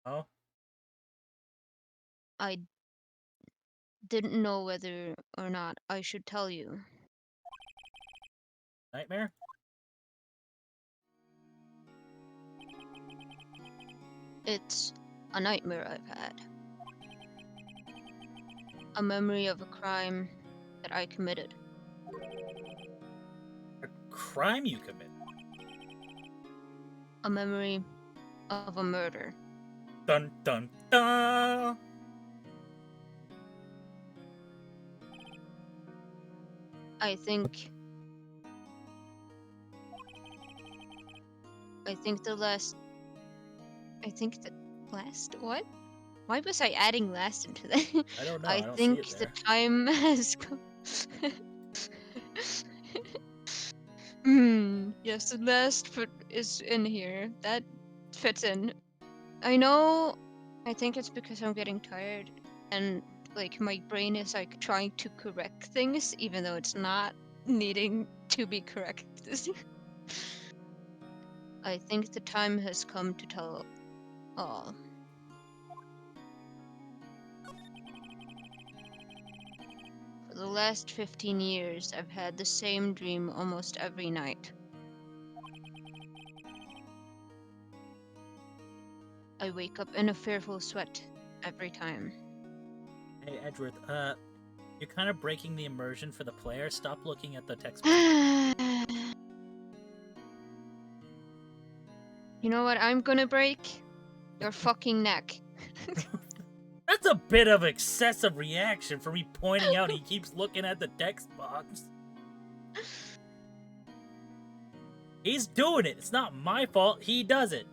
Oh? I didn't know whether or not I should tell you. Nightmare? It's a nightmare I've had. A memory of a crime that I committed. A crime you commit? A memory of a murder. Dun dun dun! I think the last what? Why was I adding last into that? I don't know. I I don't think see it the there. time has come. Yes, the last foot is in here. That fits in. I know. I think it's because I'm getting tired and like my brain is like trying to correct things even though it's not needing to be corrected. I think the time has come to tell all. For the last 15 years, I've had the same dream almost every night. I wake up in a fearful sweat every time. Hey, Edgeworth, you're kind of breaking the immersion for the player. Stop looking at the text. You know what I'm gonna break? Your fucking neck. That's a bit of excessive reaction for me pointing out he keeps looking at the text box. He's doing it. It's not my fault. He does it.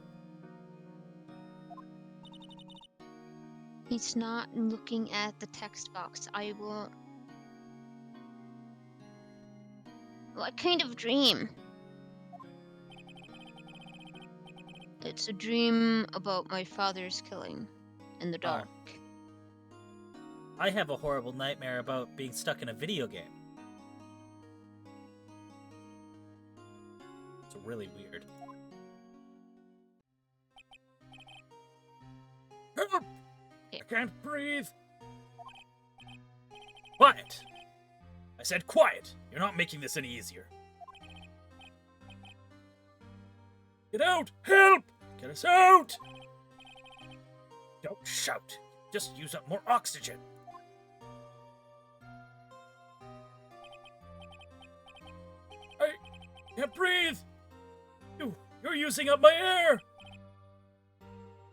He's not looking at the text box. I will. What kind of dream? It's a dream about my father's killing in the dark. I have a horrible nightmare about being stuck in a video game. It's really weird. Help! I can't breathe. Quiet! I said quiet! You're not making this any easier. Get out! Help! Get us out! Don't shout. Just use up more oxygen. I can't breathe. You're using up my air.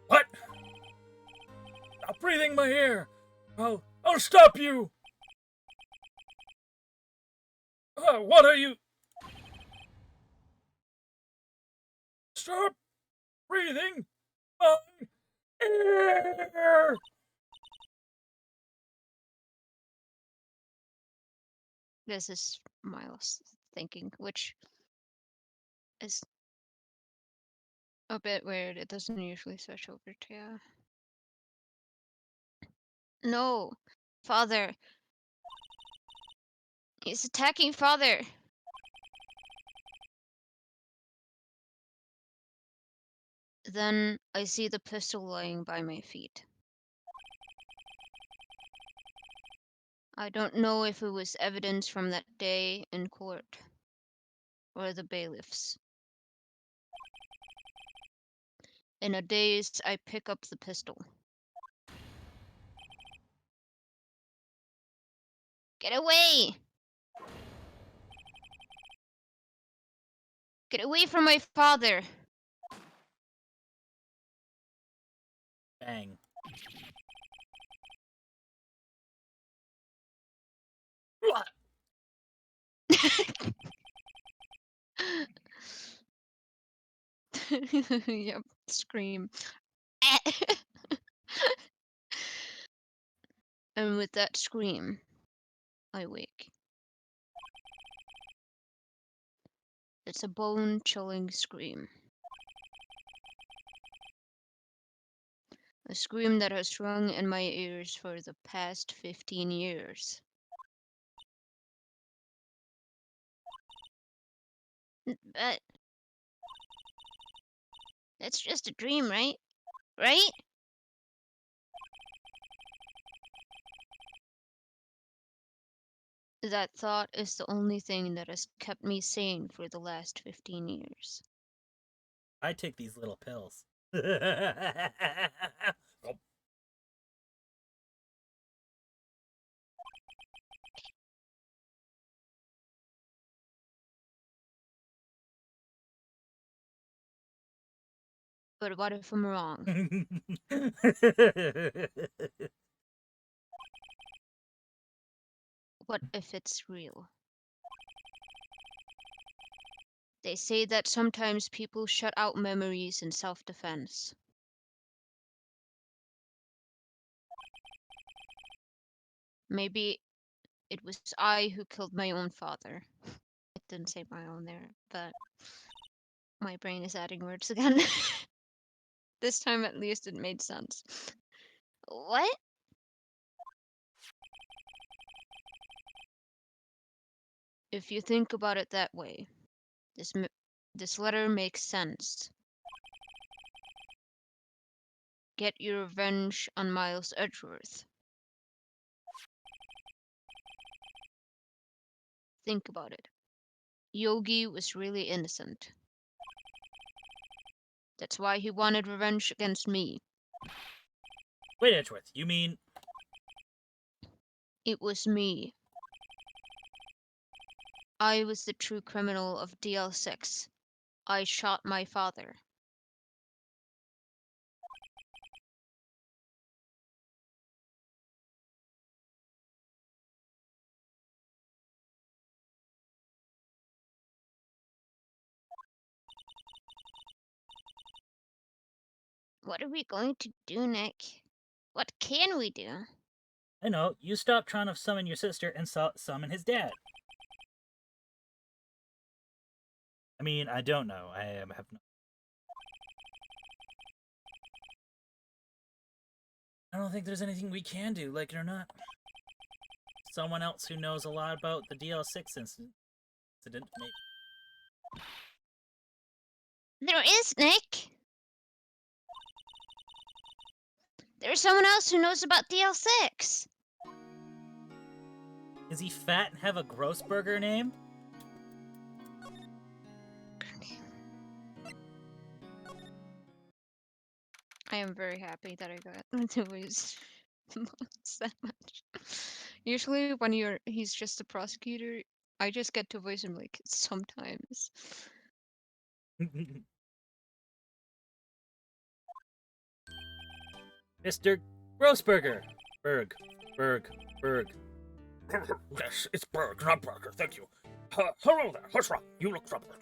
What? Stop Stop breathing my air! I'll stop you! What are you? Stop breathing my air! This is Miles thinking, which is a bit weird. It doesn't usually switch over to No, father. He's attacking father. Then I see the pistol lying by my feet. I don't know if it was evidence from that day in court or the bailiffs. In a daze, I pick up the pistol. Get away! Get away from my father! Bang. Yep, scream. And with that scream, I wake. It's a bone-chilling scream. A scream that has rung in my ears for the past 15 years. But it's just a dream, right? Right? That thought is the only thing that has kept me sane for the last 15 years. I take these little pills. But what if I'm wrong? What if it's real? They say that sometimes people shut out memories in self-defense. Maybe it was I who killed my own father. It didn't say my own there, but my brain is adding words again. This time at least it made sense. What? If you think about it that way, this letter makes sense. Get your revenge on Miles Edgeworth. Think about it. Yogi was really innocent. That's why he wanted revenge against me. Wait, Edgeworth, you mean... It was me. I was the true criminal of DL6. I shot my father. What are we going to do, Nick? What can we do? I know, you stop trying to summon your sister and summon his dad. I mean, I don't know. I have no... I don't think there's anything we can do, like it or not. Someone else who knows a lot about the DL6 incident, maybe. There is, Nick! There's someone else who knows about DL6! Is he fat and have a Grossberger name? I am very happy that I got to voice that much. Usually when he's just a prosecutor, I just get to voice him like sometimes. Mr. Roast burger. Berg. Yes, it's Berg, not Burger. Thank you. Hello there. What's wrong? You look troubled.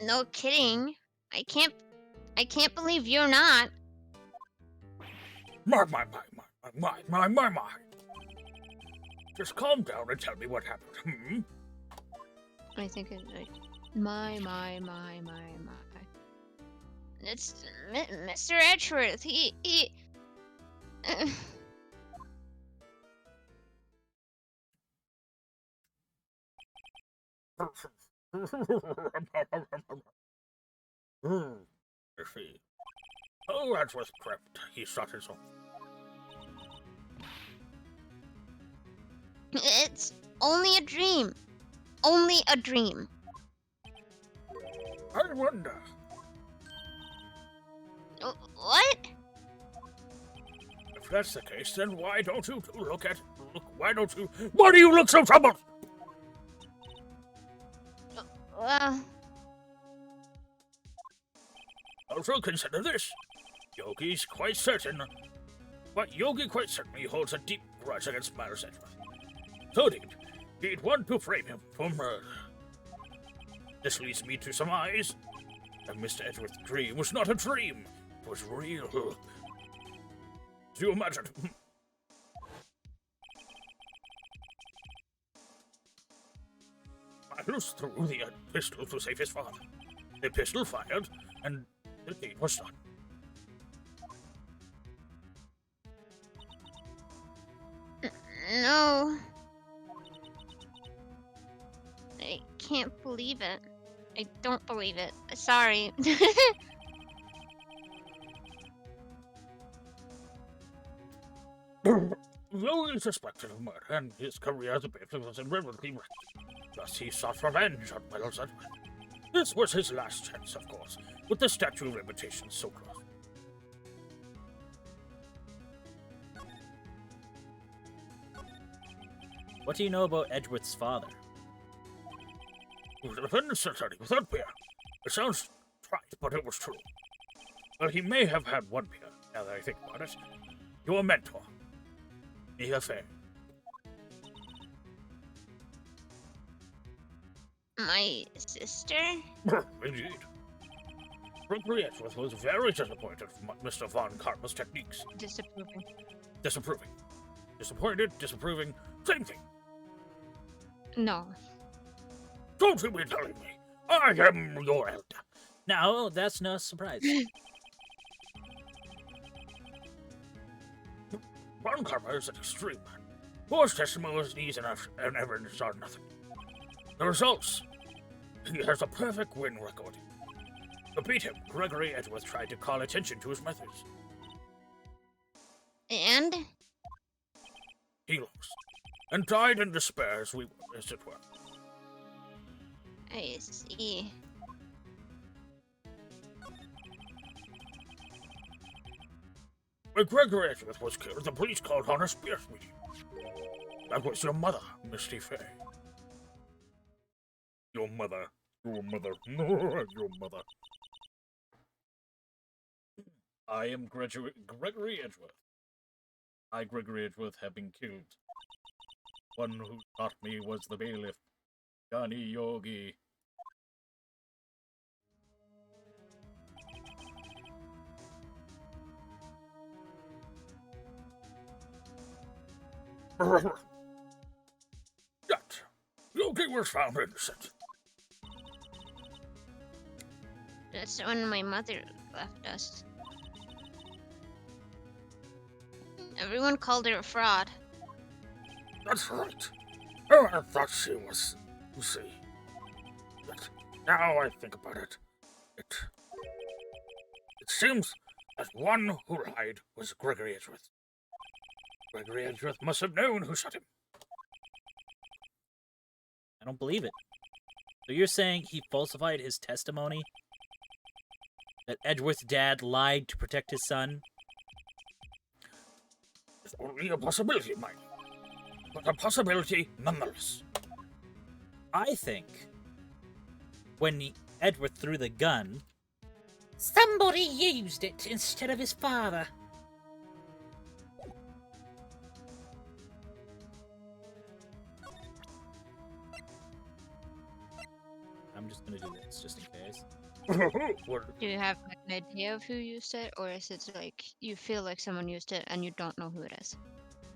No kidding. I can't believe you're not. My. Just calm down and tell me what happened. Hmm? I think it's like my. It's Mr. Edgeworth. He I see. Oh, that's what's crept. He shot his own. It's only a dream. Only a dream. I wonder. What? If that's the case, then why don't you why don't you? Why do you look so troubled? Well, Also consider this. Yogi quite certainly holds a deep grudge against Miles Edgeworth. So deep, he'd want to frame him for murder. This leads me to surmise that Mr. Edgeworth's dream was not a dream. It was real. Do you imagine? Miles threw the pistol to save his father. The pistol fired, and the deed was done. no. I can't believe it. I don't believe it. Sorry. Though he suspected of murder, and his career as a bailiff was irreverently wrecked. Thus he sought revenge on Miles Edgeworth. This was his last chance, of course, with the statute of limitations so close. What do you know about Edgeworth's father? He was a defendant's attorney without peer. It sounds trite, but it was true. Well, he may have had one peer, now that I think about it. Your mentor, Mia Fay. My sister? Indeed. Gregory Edgeworth was very disappointed with Mr. Von Karma's techniques. Disapproving. Disapproving. Disappointed, disapproving, same thing. No. Don't you be telling me. I am your elder. No, that's no surprise. Von Karma is an extreme man. Whose testimonies and evidence are nothing. The results. He has a perfect win record. To beat him, Gregory Edgeworth tried to call attention to his methods. And? He lost, and died in despair as it were. I see. When Gregory Edgeworth was killed, the police called on a spirit meeting. That was your mother, Misty Fay. Your mother. Your mother. Your mother. I am Gregory Edgeworth. I, Gregory Edgeworth, have been killed. One who taught me was the bailiff, Johnny Yogi. Yet, Yogi was found innocent. That's when my mother left us. Everyone called her a fraud. That's right. Oh, I thought she was. You see. But now I think about it, it seems that one who lied was Gregory Edgeworth. Gregory Edgeworth must have known who shot him. I don't believe it. So you're saying he falsified his testimony? That Edgeworth's dad lied to protect his son? It's only a possibility, Mike. But a possibility nonetheless. I think when Edgeworth threw the gun, Somebody used it instead of his father. I'm just gonna do this just in case. Do you have like, an idea of who used it, or is it like you feel like someone used it and you don't know who it is?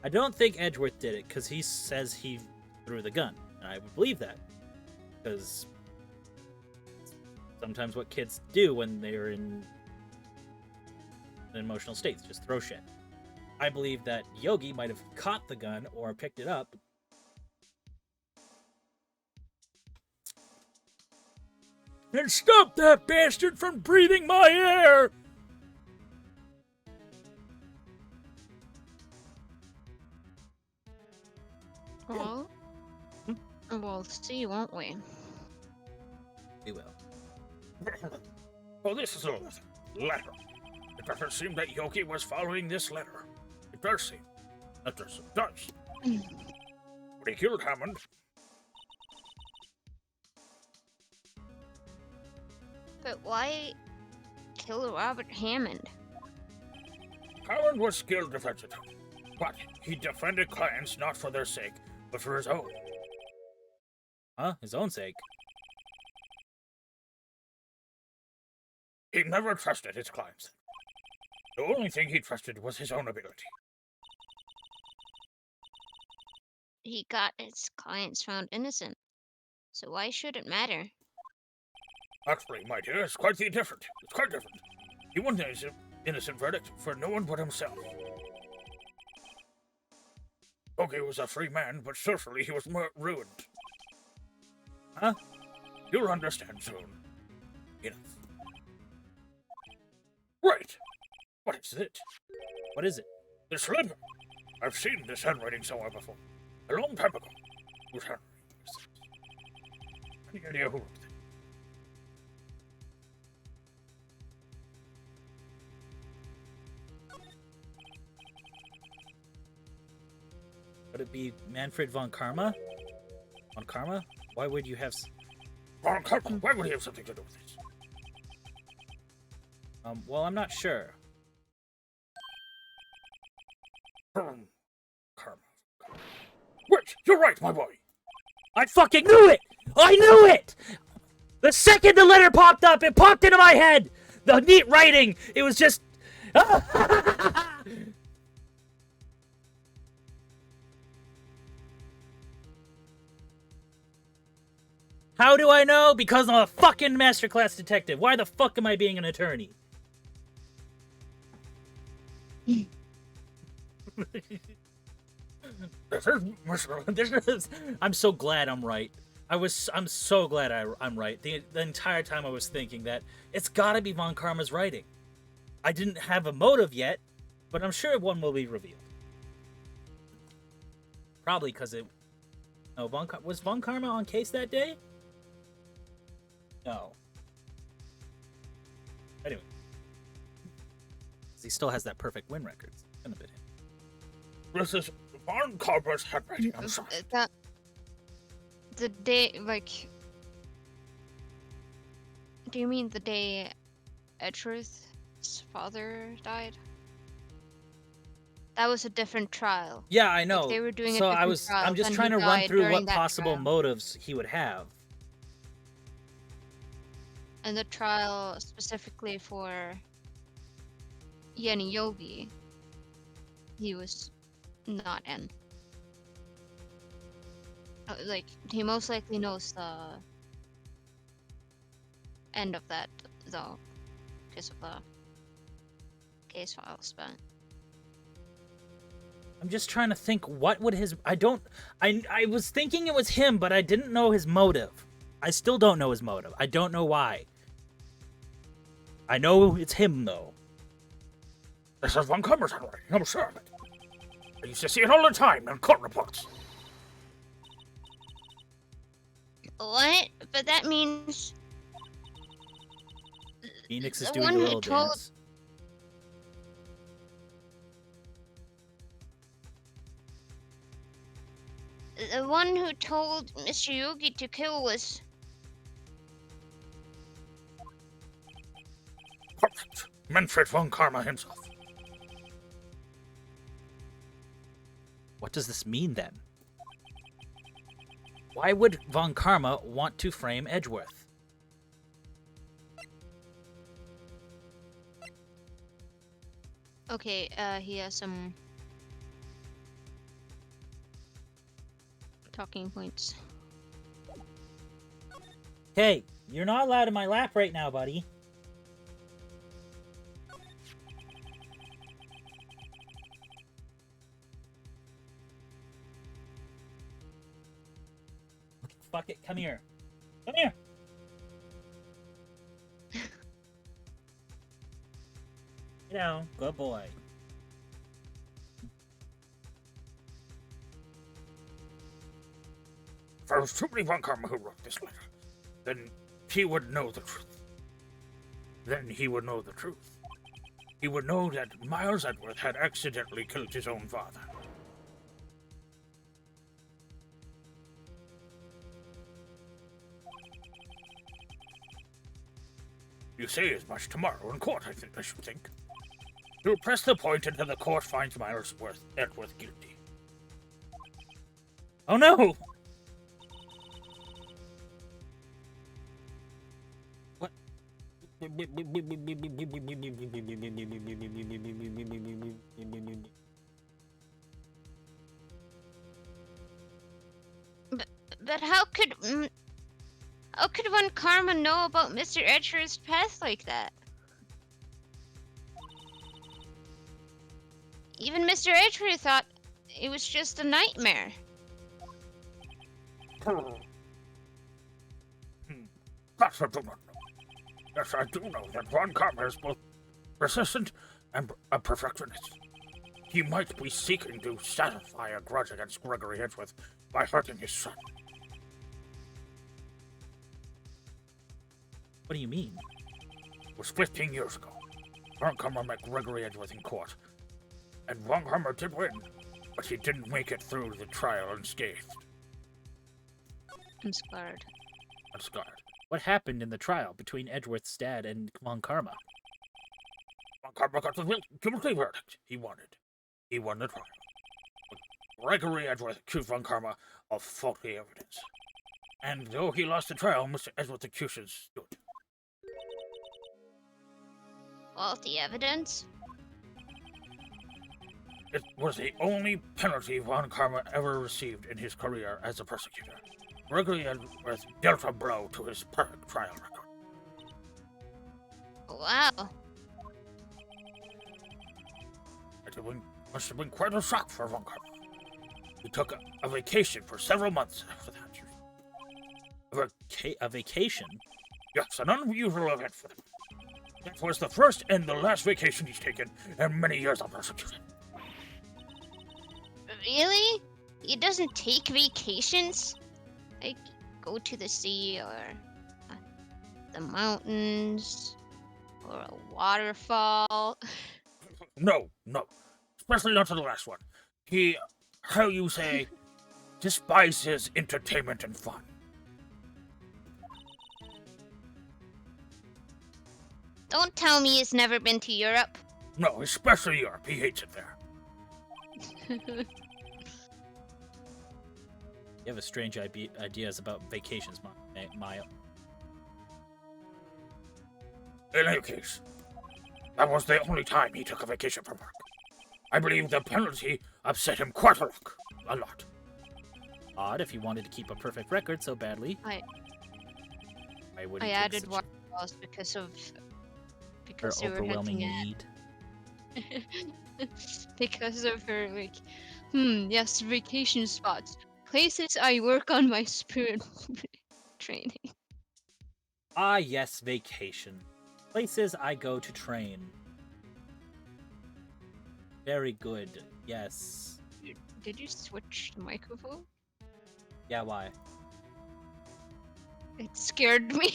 I don't think Edgeworth did it because he says he threw the gun, and I would believe that because sometimes what kids do when they're in emotional states just throw shit. I believe that Yogi might have caught the gun or picked it up. And stop that bastard from breathing my air! Well, we'll see, won't we? We will. Oh, this is a letter. It doesn't seem that Yogi was following this letter. It does seem. It does. When he killed Hammond, But why kill Robert Hammond? Hammond was skilled defensive, but he defended clients not for their sake, but for his own. Huh? His own sake. He never trusted his clients. The only thing he trusted was his own ability. He got his clients found innocent. So why should it matter? Actually, my dear, it's quite different. It's quite different. He won an innocent verdict for no one but himself. Yogi was a free man, but socially he was ruined. Huh? You'll understand soon. Enough. Right. What is it? What is it? This letter. I've seen this handwriting somewhere before. A long time ago. Whose handwriting is this? Any idea who wrote it? Would it be Manfred von Karma? Von Karma? Why would you have... Von Karma, why would he have something to do with this? Well, I'm not sure. Karma. Wait, you're right, my boy. I fucking knew it! I knew it! The second the letter popped up, it popped into my head! The neat writing! It was just... How do I know? Because I'm a fucking masterclass detective. Why the fuck am I being an attorney? I'm so glad I'm right. I'm so glad I'm right. The entire time I was thinking that it's gotta be Von Karma's writing. I didn't have a motive yet, but I'm sure one will be revealed. Probably because it... No, was Von Karma on case that day? No. Anyway. He still has that perfect win record. It's gonna be him. This is Von Karma's handwriting. I'm sorry. That the day, like, do you mean the day Edgeworth's father died? That was a different trial. Yeah, I know. Like, they were doing so a different trial, I'm just and trying he to run died through during what that possible trial. motives he would have. And the trial specifically for Yenny Yogi, he was not in. Like, he most likely knows the end of that, though, because of the case files, but... I'm just trying to think what would his... I was thinking it was him, but I didn't know his motive. I still don't know his motive. I don't know why. I know it's him, though. This is Von Karma's handwriting. I'm sure of it. I used to see it all the time in court reports. What? But that means... Phoenix is The doing one a who little told- dance. The one who told Mr. Yogi to kill was... Perfect. Manfred von Karma himself. What does this mean then? Why would Von Karma want to frame Edgeworth? Okay, he has some talking points. Hey, you're not allowed in my lap right now, buddy. Fuck it, come here. Come here. You know, good boy. If it was truly Von Karma who wrote this letter, then he would know the truth. Then he would know the truth. He would know that Miles Edgeworth had accidentally killed his own father. You say as much tomorrow in court, I should think. You'll press the point until the court finds Miles Edgeworth guilty. Oh no! What? But how could Von Karma know about Mr. Edgeworth's past like that? Even Mr. Edgeworth thought it was just a nightmare. That's what I do not know. Yes, I do know that Von Karma is both persistent and a perfectionist. He might be seeking to satisfy a grudge against Gregory Edgeworth by hurting his son. What do you mean? It was 15 years ago. Von Karma met Gregory Edgeworth in court. And Von Karma did win, but he didn't make it through the trial unscathed. I'm scarred. And scarred. What happened in the trial between Edgeworth's dad and Von Karma? Von Karma got the guilty verdict he wanted. He won the trial. But Gregory Edgeworth accused Von Karma of faulty evidence. And though he lost the trial, Mr. Edgeworth's accusation stood. Faulty evidence? It was the only penalty Von Karma ever received in his career as a prosecutor. Gregory Edgeworth dealt a blow to his perfect trial record. Wow. It must have been quite a shock for Von Karma. He took a vacation for several months after that. A vacation? Yes, an unusual event for him. It was the first and the last vacation he's taken in many years of persecution. Really? He doesn't take vacations? Like, go to the sea or the mountains or a waterfall? No. Especially not to the last one. He, how you say, despises entertainment and fun. Don't tell me he's never been to Europe. No, especially Europe. He hates it there. You have a strange ideas about vacations, Maya. In any case, that was the only time he took a vacation from work. I believe the penalty upset him quite a lot. Odd if he wanted to keep a perfect record so badly. I wouldn't added waterfalls because her they were overwhelming hinting need. because of her yes, vacation spots. Places I work on my spirit training. Ah, yes, vacation. Places I go to train. Very good. Yes. Did you switch the microphone? Yeah, why? It scared me.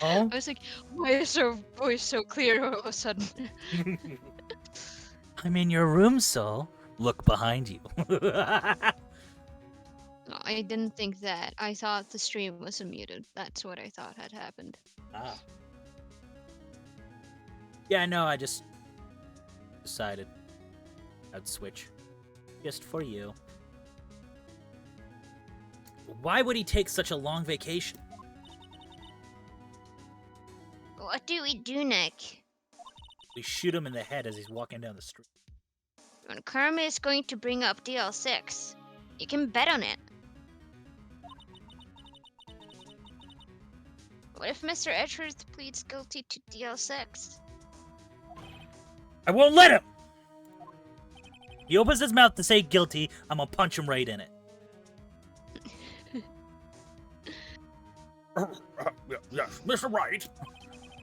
Oh? I was like, why is her voice so clear all of a sudden? I'm in your room, so look behind you. No, I didn't think that. I thought the stream was muted. That's what I thought had happened. Ah. Yeah, no, I just decided I'd switch. Just for you. Why would he take such a long vacation? What do we do, Nick? We shoot him in the head as he's walking down the street. When Karma is going to bring up DL6, you can bet on it. What if Mr. Edgeworth pleads guilty to DL6? I won't let him! He opens his mouth to say guilty, I'm gonna punch him right in it. Yes, Mr. Wright.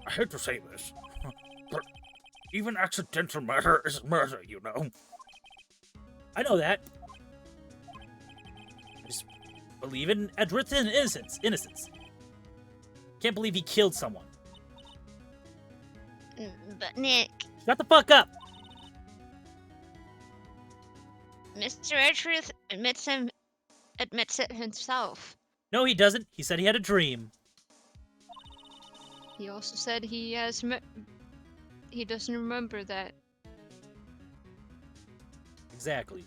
I hate to say this, but even accidental murder is murder, you know. I know that. I just believe in Edgeworth's innocence. Can't believe he killed someone. But Nick, Shut the fuck up! Mr. Edgeworth admits it himself. No, he doesn't. He said he had a dream. He also said he doesn't remember that Exactly.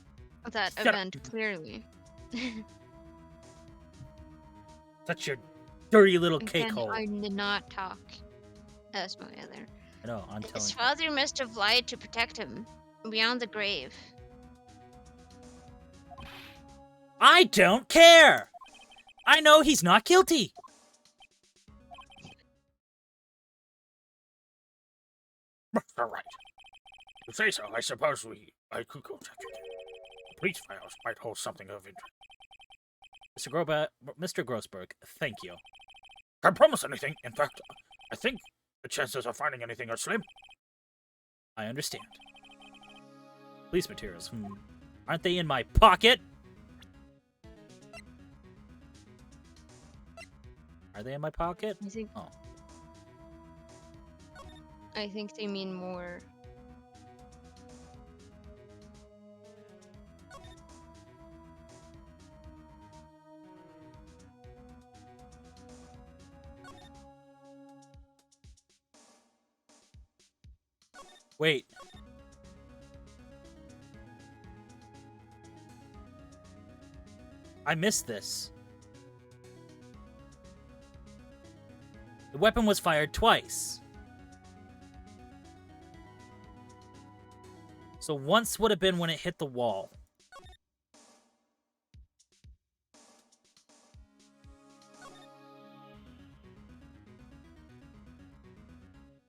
that Shut up. event clearly. Such a dirty little Again, cakehole. I did not talk. That's my other. I know, I'm telling His you. father must have lied to protect him beyond the grave. I don't care! I know he's not guilty! Mr. Wright. To say so, I suppose I could go check it. The police files might hold something of interest. Mr. Grossberg, thank you. Can't promise anything. In fact, I think the chances of finding anything are slim. I understand. Police materials, Aren't they in my pocket? Are they in my pocket? I think. Oh. I think they mean more. Wait. I missed this. The weapon was fired twice. So once would have been when it hit the wall.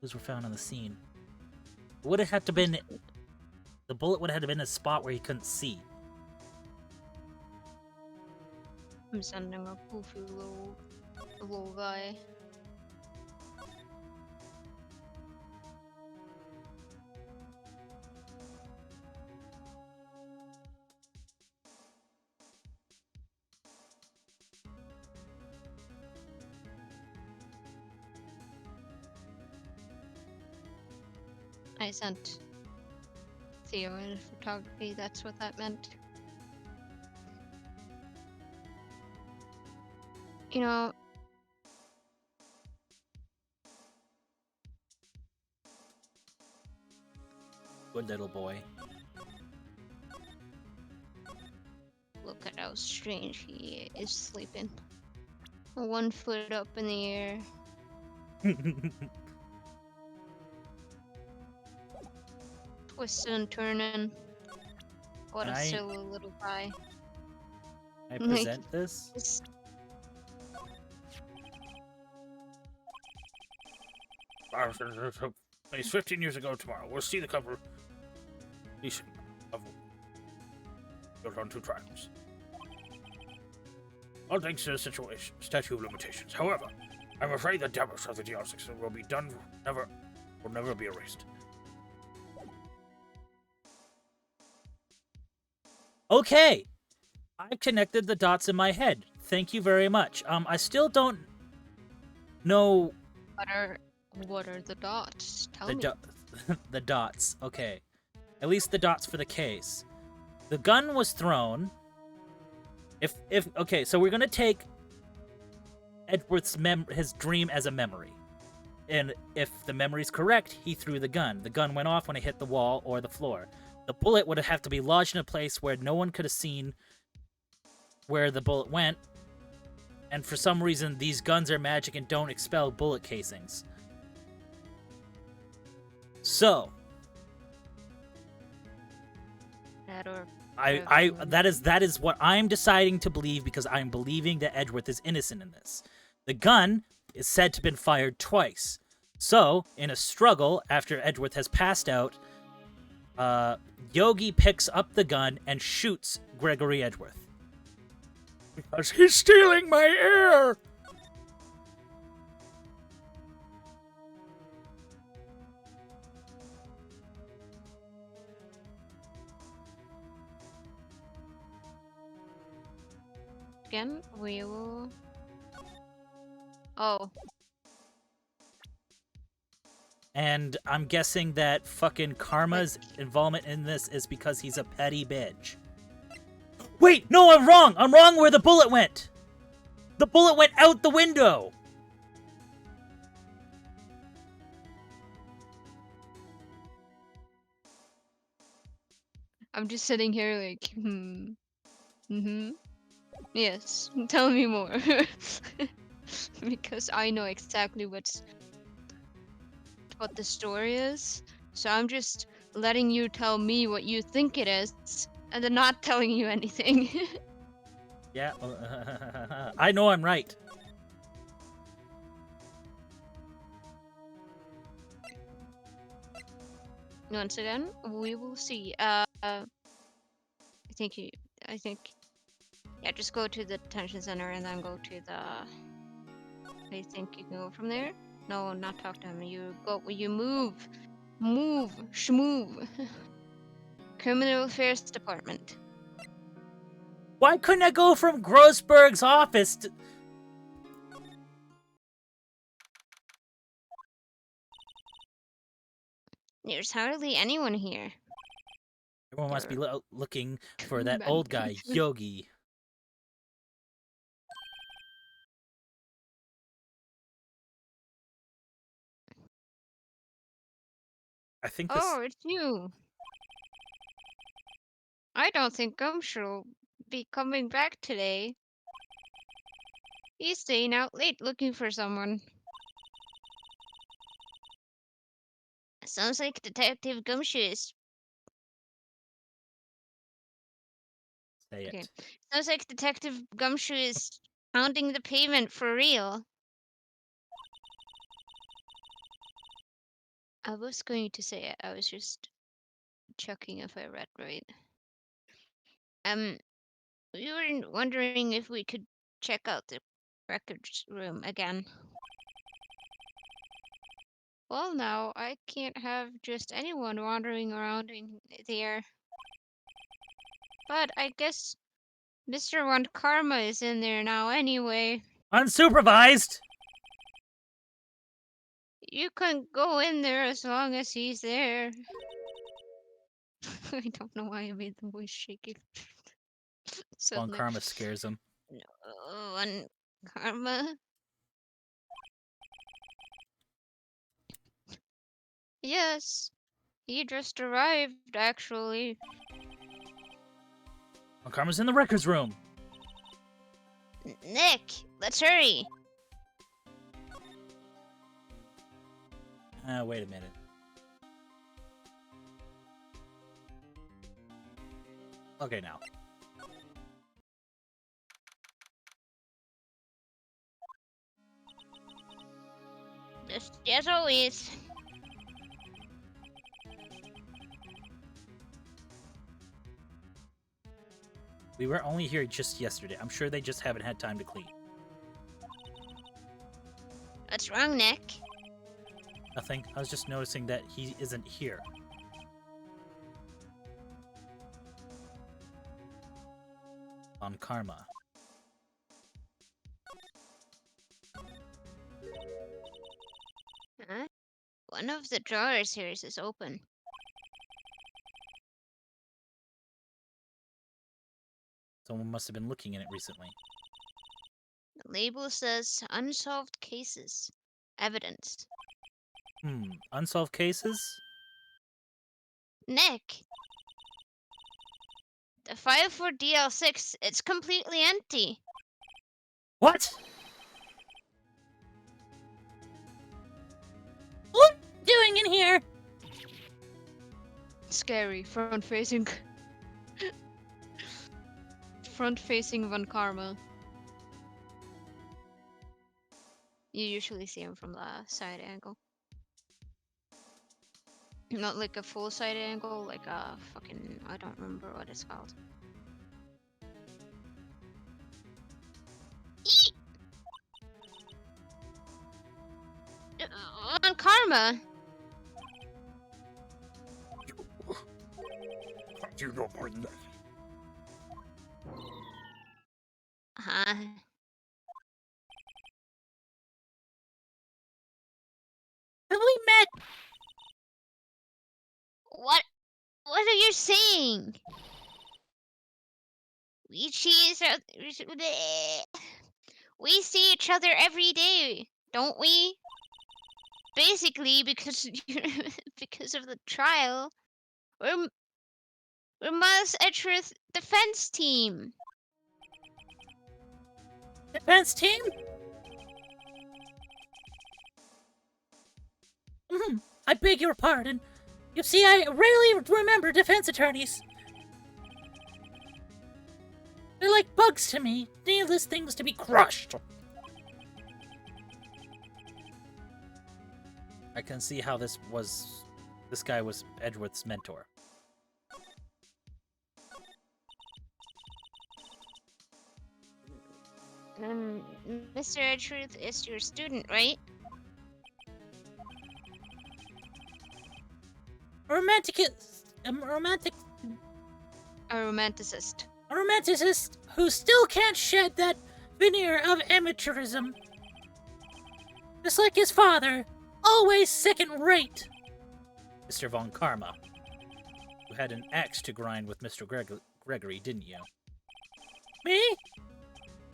Those were found on the scene. It would have had to been... The bullet would have had to been in a spot where he couldn't see. I'm sending a goofy little guy. I sent Theo in photography, that's what that meant. You know, Good little boy. look at how strange he is sleeping. 1 foot up in the air. Twisting and turning. What a I- silly little guy. I present this? Just It's 15 years ago tomorrow. We'll see the cover edition of built on 2 trials. All thanks to the situation, statute of limitations. However, I'm afraid the damage of the DR6 will be done will never be erased. Okay. I've connected the dots in my head. Thank you very much. I still don't know what are the dots? Tell the me. the dots. Okay. At least the dots for the case. The gun was thrown. If okay, so we're going to take Edward's his dream as a memory. And if the memory's correct, he threw the gun. The gun went off when it hit the wall or the floor. The bullet would have to be lodged in a place where no one could have seen where the bullet went. And for some reason, these guns are magic and don't expel bullet casings. So, That or that is what I'm deciding to believe because I'm believing that Edgeworth is innocent in this. The gun is said to have been fired twice. So, in a struggle after Edgeworth has passed out, Yogi picks up the gun and shoots Gregory Edgeworth. Because he's stealing my air! again, we will. Oh, And I'm guessing that fucking Karma's involvement in this is because he's a petty bitch. Wait, no, I'm wrong! I'm wrong where the bullet went! The bullet went out the window! I'm just sitting here like, yes, tell me more. Because I know exactly what the story is. So I'm just letting you tell me what you think it is, and then not telling you anything. Yeah, I know I'm right. Once again, we will see. I think yeah, just go to the detention center and then go to the. I think you can go from there. No, not talk to him. You move, schmove. Criminal Affairs Department. Why couldn't I go from Grossberg's office to... There's hardly anyone here. Everyone must be looking for that Man. old guy, Yogi. I think this... Oh, it's you. I don't think Gumshoe'll be coming back today. He's staying out late looking for someone. Sounds like Detective Gumshoe is... Say it. Okay. Sounds like Detective Gumshoe is pounding the pavement for real. I was going to say it. I was just checking if I read right. We were wondering if we could check out the records room again. Well, now, I can't have just anyone wandering around in there. But I guess Mr. One Karma is in there now anyway. Unsupervised! You can go in there as long as he's there. I don't know why I made the voice shaky. So One Karma scares him. One Karma. Yes, he just arrived, actually. One Karma's in the records room. Nick, let's hurry. Wait a minute. Okay, now. Just as always. We were only here just yesterday. I'm sure they just haven't had time to clean. What's wrong, Nick? Nothing. I was just noticing that he isn't here. On Karma. Huh? One of the drawers here is open. Someone must have been looking in it recently. The label says unsolved cases. Evidence. Unsolved cases? Nick, the file for DL6, it's completely empty. What? What doing in here? Scary, front-facing. Front-facing Von Karma. You usually see him from the side angle. Not like a full side angle, like a fucking... I don't remember what it's called. Eek! On Karma! You know more than that. Huh? Have we met? What are you saying? We see each other every day, don't we? Basically, because because of the trial, we're Miles Edgeworth defense team. Defense team? I beg your pardon. You see, I rarely remember defense attorneys. They're like bugs to me, needless things to be crushed. I can see how this guy was Edgeworth's mentor. Mr. Edgeworth is your student, right? A romanticist who still can't shed that veneer of amateurism. Just like his father, always second rate. Mr. Von Karma. You had an axe to grind with Mr. Gregory, didn't you? Me?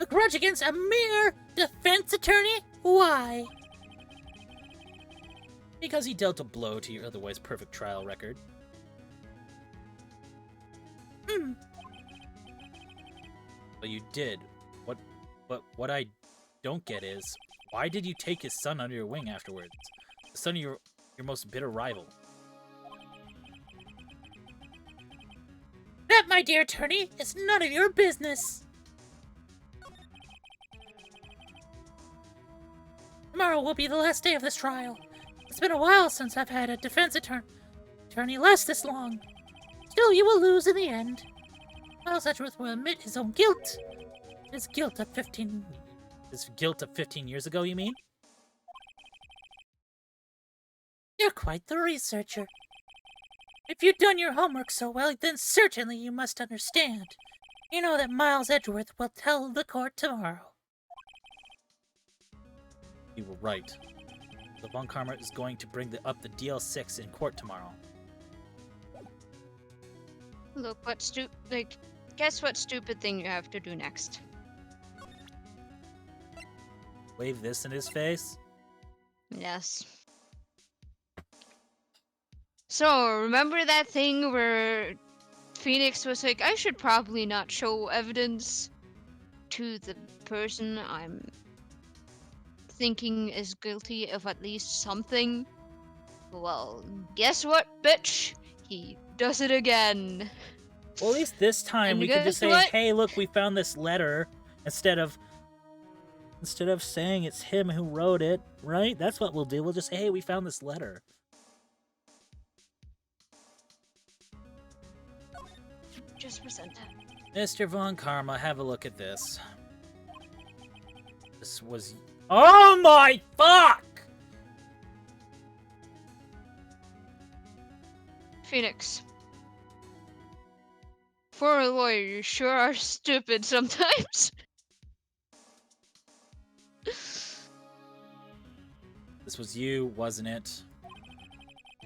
A grudge against a mere defense attorney? Why? Because he dealt a blow to your otherwise perfect trial record. But you did. What I don't get is, why did you take his son under your wing afterwards? The son of your most bitter rival. That, my dear attorney, is none of your business. Tomorrow will be the last day of this trial. It's been a while since I've had a defense attorney last this long. Still, you will lose in the end. Miles Edgeworth will admit his own guilt. His guilt of 15 years ago, you mean? You're quite the researcher. If you've done your homework so well, then certainly you must understand. You know that Miles Edgeworth will tell the court tomorrow. You were right. The Von Karma is going to bring up the DL6 in court tomorrow. Look, guess what stupid thing you have to do next? Wave this in his face? Yes. So, remember that thing where Phoenix was like, I should probably not show evidence to the person I'm thinking is guilty of at least something? Well, guess what, bitch? He does it again. Well, at least this time And we could just say, what? hey, look, we found this letter, instead of saying it's him who wrote it, right? That's what we'll do. We'll just say, hey, we found this letter. Just present that. Mr. Von Karma, have a look at this. This was... Oh my fuck! Phoenix. For a lawyer, you sure are stupid sometimes. This was you, wasn't it?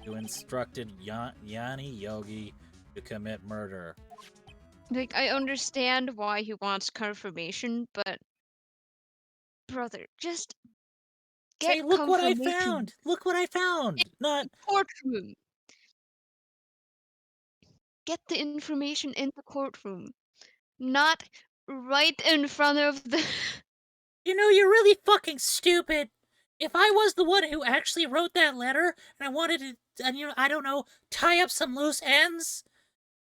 You instructed Yanni Yogi to commit murder. Like, I understand why he wants confirmation, but... Brother, just... get Say, look what I confirmation found! Look what I found! Not, courtroom. Get the information in the courtroom, not right in front of the. you're really fucking stupid. If I was the one who actually wrote that letter and I wanted to, and I don't know, tie up some loose ends,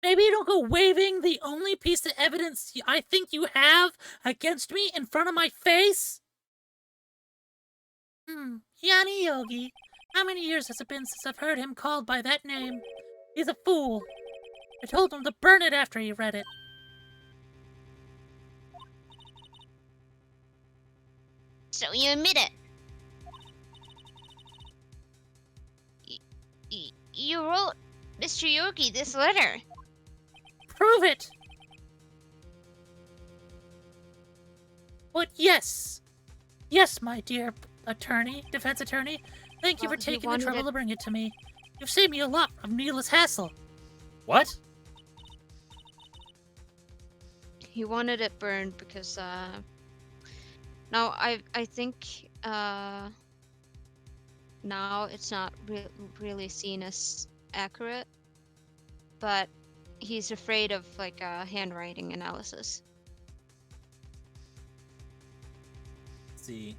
maybe you don't go waving the only piece of evidence I think you have against me in front of my face? Yanni Yogi. How many years has it been since I've heard him called by that name? He's a fool. I told him to burn it after he read it. So you admit it. You wrote Mr. Yogi this letter. Prove it! But yes! Yes, my dear defense attorney. Thank you for taking the trouble to bring it to me. You've saved me a lot of needless hassle. What? He wanted it burned because now I think now it's not really seen as accurate, but he's afraid of like handwriting analysis. Let's see.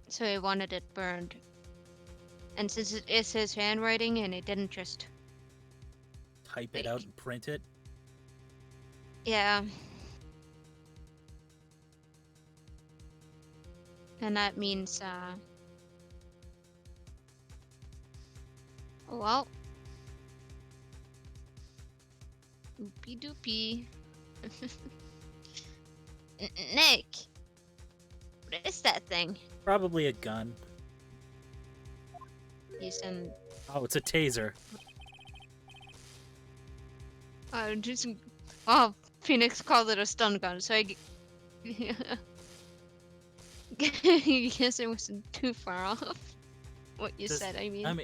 So he wanted it burned. And since it is his handwriting and he didn't just Type it out and print it. Yeah. And that means well, oopie doopie. Nick, what is that thing? Probably a gun. Using Oh, it's a taser. just oh, Phoenix called it a stun gun, so I guess it wasn't too far off what you said. I mean,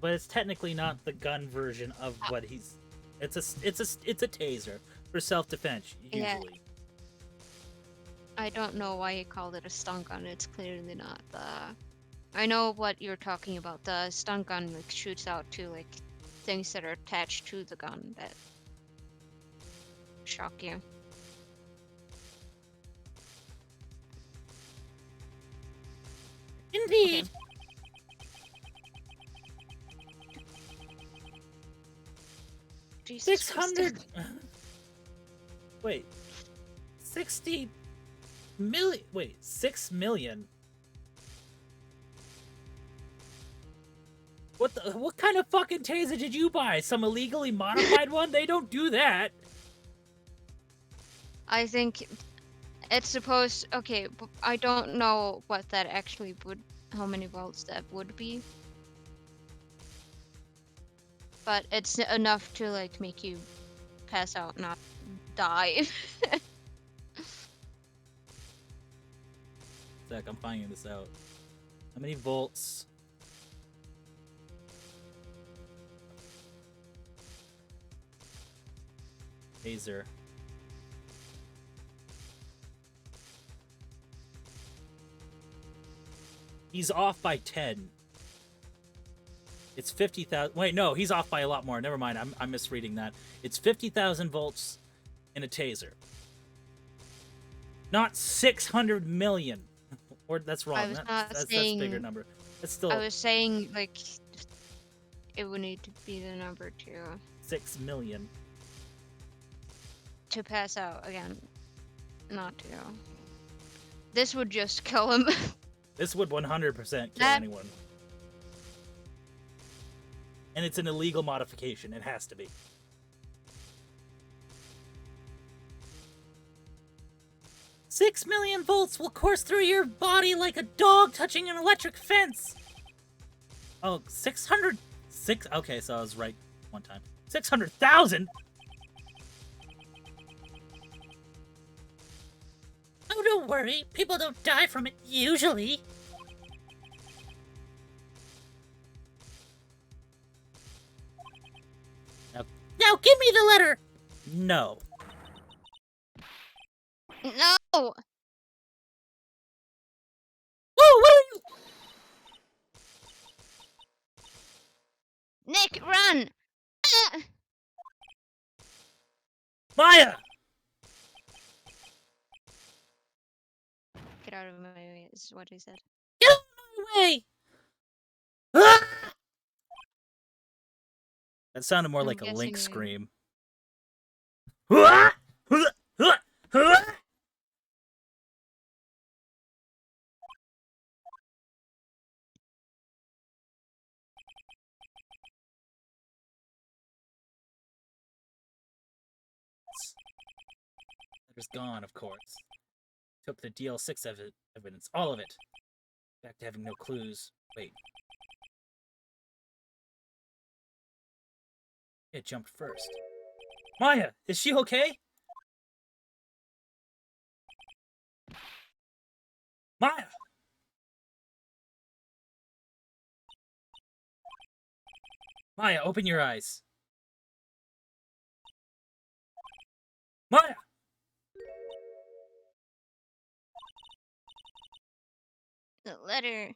it's technically not the gun version of what he's. It's a taser for self-defense usually. Yeah. I don't know why he called it a stun gun. It's clearly not. I know what you're talking about. The stun gun like shoots out to like things that are attached to the gun that shock you. Indeed. Okay. Jesus 600. Wait. 60 million. Wait, 6 million. What kind of fucking taser did you buy? Some illegally modified one? They don't do that. I think it's supposed. Okay, I don't know what that actually would. How many volts that would be. But it's enough to like make you pass out, not die. Zach, I'm finding this out. How many volts? Taser. He's off by 10. It's 50,000. Wait, no, he's off by a lot more. Never mind. I'm misreading that. It's 50,000 volts in a taser. Not 600 million. Or that's wrong. I was That's a bigger number. That's still. I was saying like it would need to be the number 2 6 million. to pass out again, not to. This would just kill him. This would 100% kill anyone. And it's an illegal modification. It has to be. "6 million volts will course through your body like a dog touching an electric fence." Oh, 600... Okay, so I was right one time. 600,000? Oh, don't worry. People don't die from it, usually. Now give me the letter! No. No! Whoa, what are you? Nick, run! Ah! Maya! Get out of my way, is what he said. Get out of my way! Ah! That sounded more I'm like a Link guessing you- scream. Ah! Ah! Letter's gone, of course. Took the DL6 evidence, all of it. Back to having no clues. Wait. It jumped first. Maya, is she okay? Maya! Maya, open your eyes. Maya! The letter.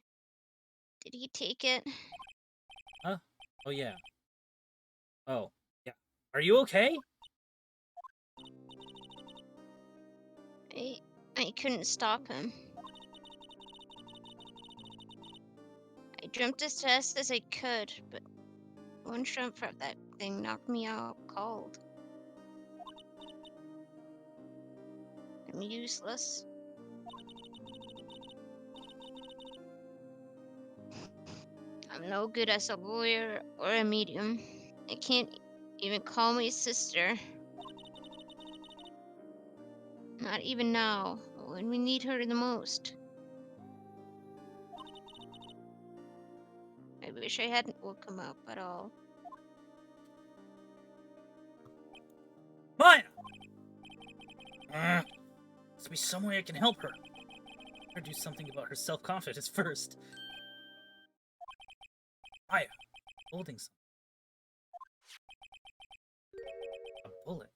Did he take it? Huh? Oh, yeah. Oh, yeah. Are you okay? I couldn't stop him. I jumped as fast as I could, but one jump from that thing knocked me out cold. I'm useless. I'm no good as a lawyer or a medium. I can't even call my sister. Not even now, when we need her the most. I wish I hadn't woke him up at all. Maya! Must be some way I can help her. Or do something about her self-confidence first. Maya, holding something. A bullet.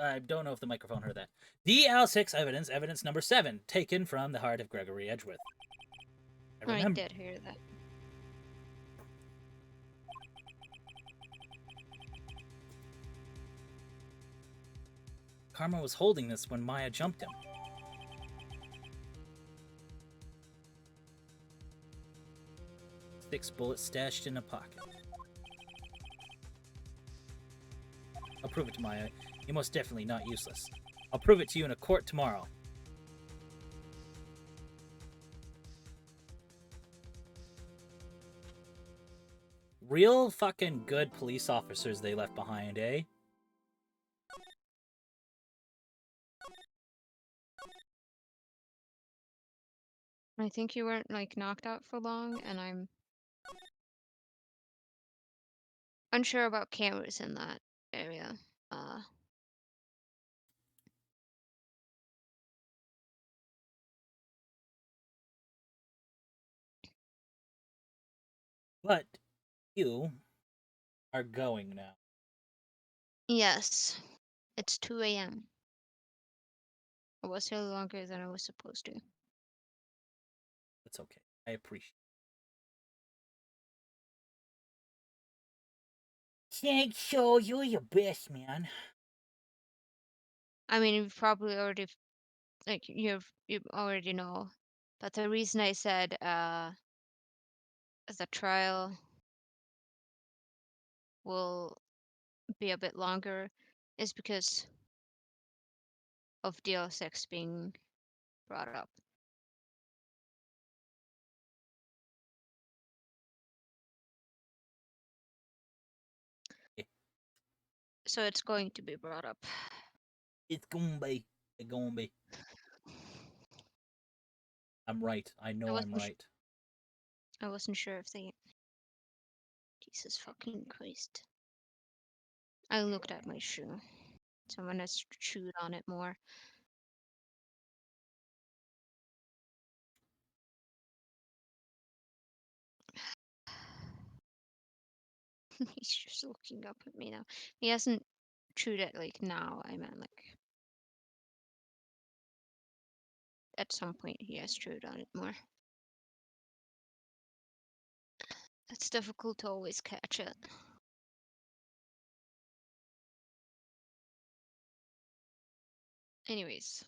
I don't know if the microphone heard that. DL6 evidence number 7, taken from the heart of Gregory Edgeworth. I did hear that. Karma was holding this when Maya jumped him. Six bullets stashed in a pocket. I'll prove it to Maya. You're most definitely not useless. I'll prove it to you in a court tomorrow. Real fucking good police officers they left behind, eh? I think you weren't like knocked out for long, and I'm unsure about cameras in that area. But you are going now. Yes, it's 2 a.m. I was here longer than I was supposed to. That's okay. I appreciate it. Thanks, so you're your best, man. I mean, you've probably already, like, you already know. But the reason I said the trial will be a bit longer is because of DL6 being brought up. So it's going to be brought up. It's gonna be. It's gonna be. I'm right. I know I'm right. I wasn't sure if they. Jesus fucking Christ. I looked at my shoe. Someone has chewed on it more. He's just looking up at me now. He hasn't chewed it like now. I meant like at some point he has chewed on it more. It's difficult to always catch it. Anyways,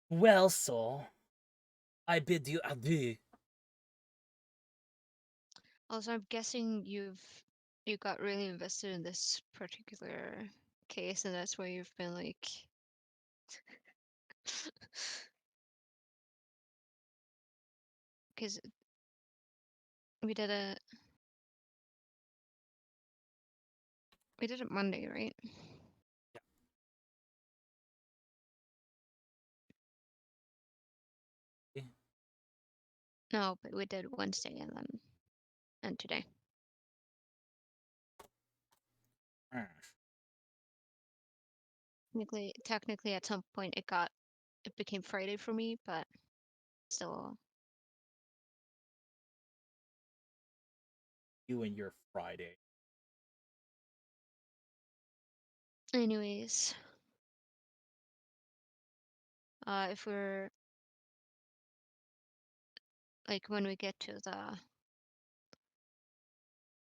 Well, soul, I bid you adieu. also I'm guessing you got really invested in this particular case, and that's why you've been like because we did it Monday, right? Yeah. No, but we did Wednesday and today. Technically, at some point it became Friday for me, but still. You and your Friday. Anyways, if we're like when we get to the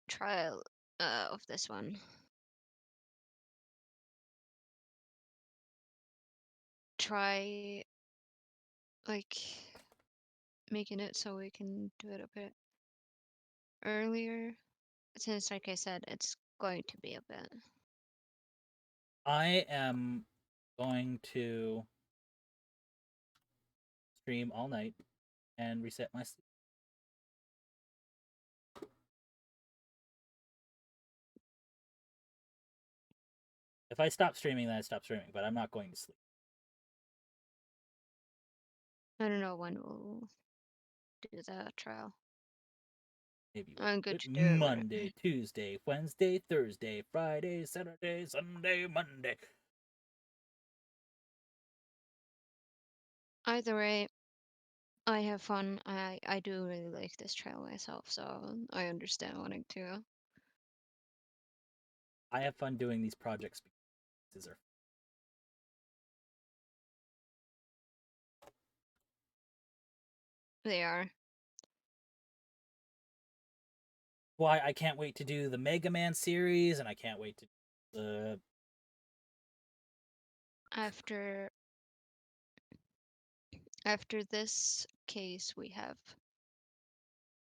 trial of this one, try like making it so we can do it a bit earlier, since like I said, it's going to be a bit. I am going to stream all night and reset my sleep. If I stop streaming, then I stop streaming, but I'm not going to sleep. I don't know when we'll do the trial. Maybe I'm good to do it Monday, Tuesday, Wednesday, Thursday, Friday, Saturday, Sunday, Monday. Either way, I have fun. I do really like this trial myself, so I understand wanting to. I have fun doing these projects because these are They are. why I can't wait to do the Mega Man series, and I can't wait to do the After this case, we have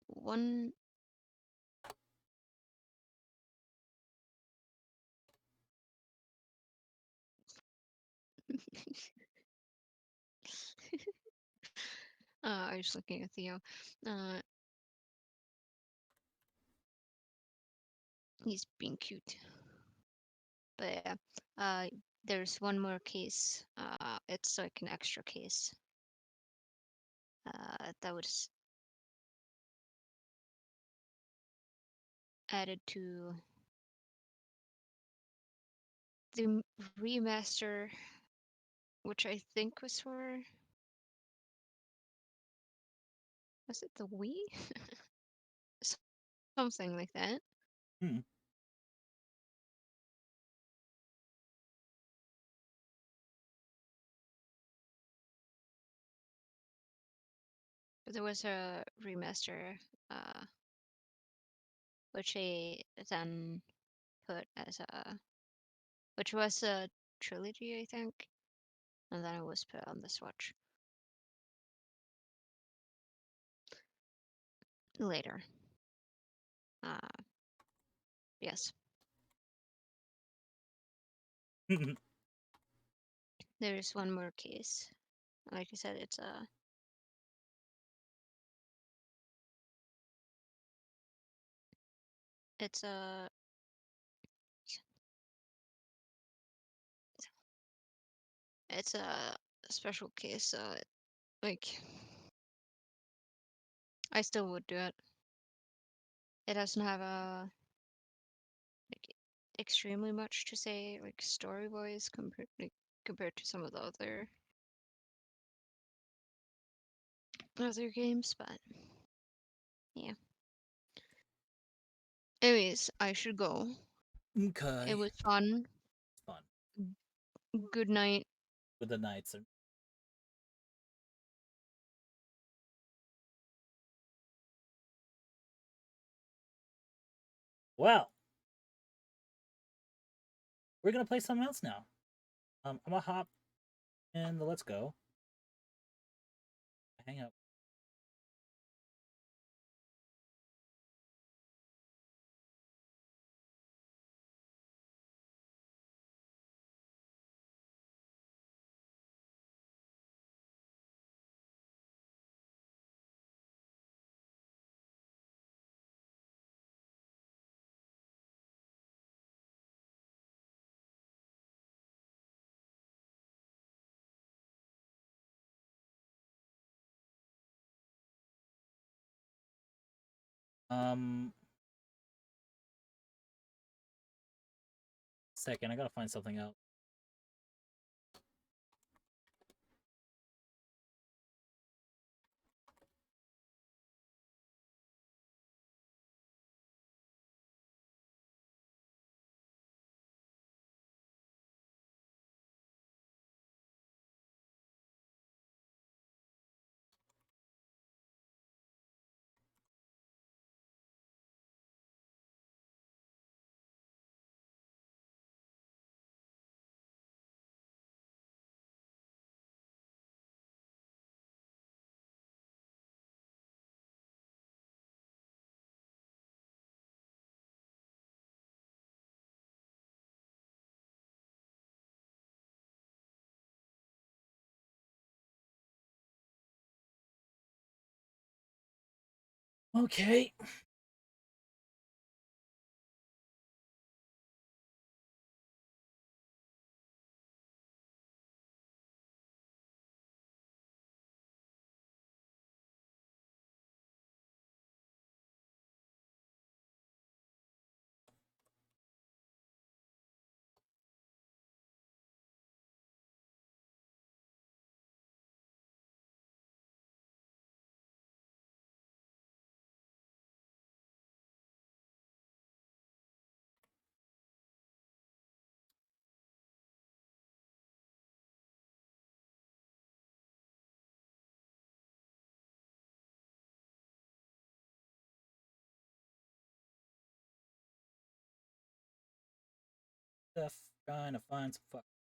one. I was looking at Theo. He's being cute. But yeah, there's one more case. It's like an extra case. That was added to the remaster, which I think was for. Was it the Wii? Something like that. Hmm. But there was a remaster, which they then put as which was a trilogy, I think, and then it was put on the Switch later. Yes, there's one more case. Like I said, it's a. It's a. It's a special case, so like I still would do it. It doesn't have a like extremely much to say, like story wise, compared to some of the other games, but yeah, Anyways, I should go. Okay. It was fun. It's fun. Good night. With the nights. Well, we're gonna play something else now. I'm gonna hop in the Let's Go. Hang up. Second, I gotta find something else. Okay. Stuff trying to find some fuck.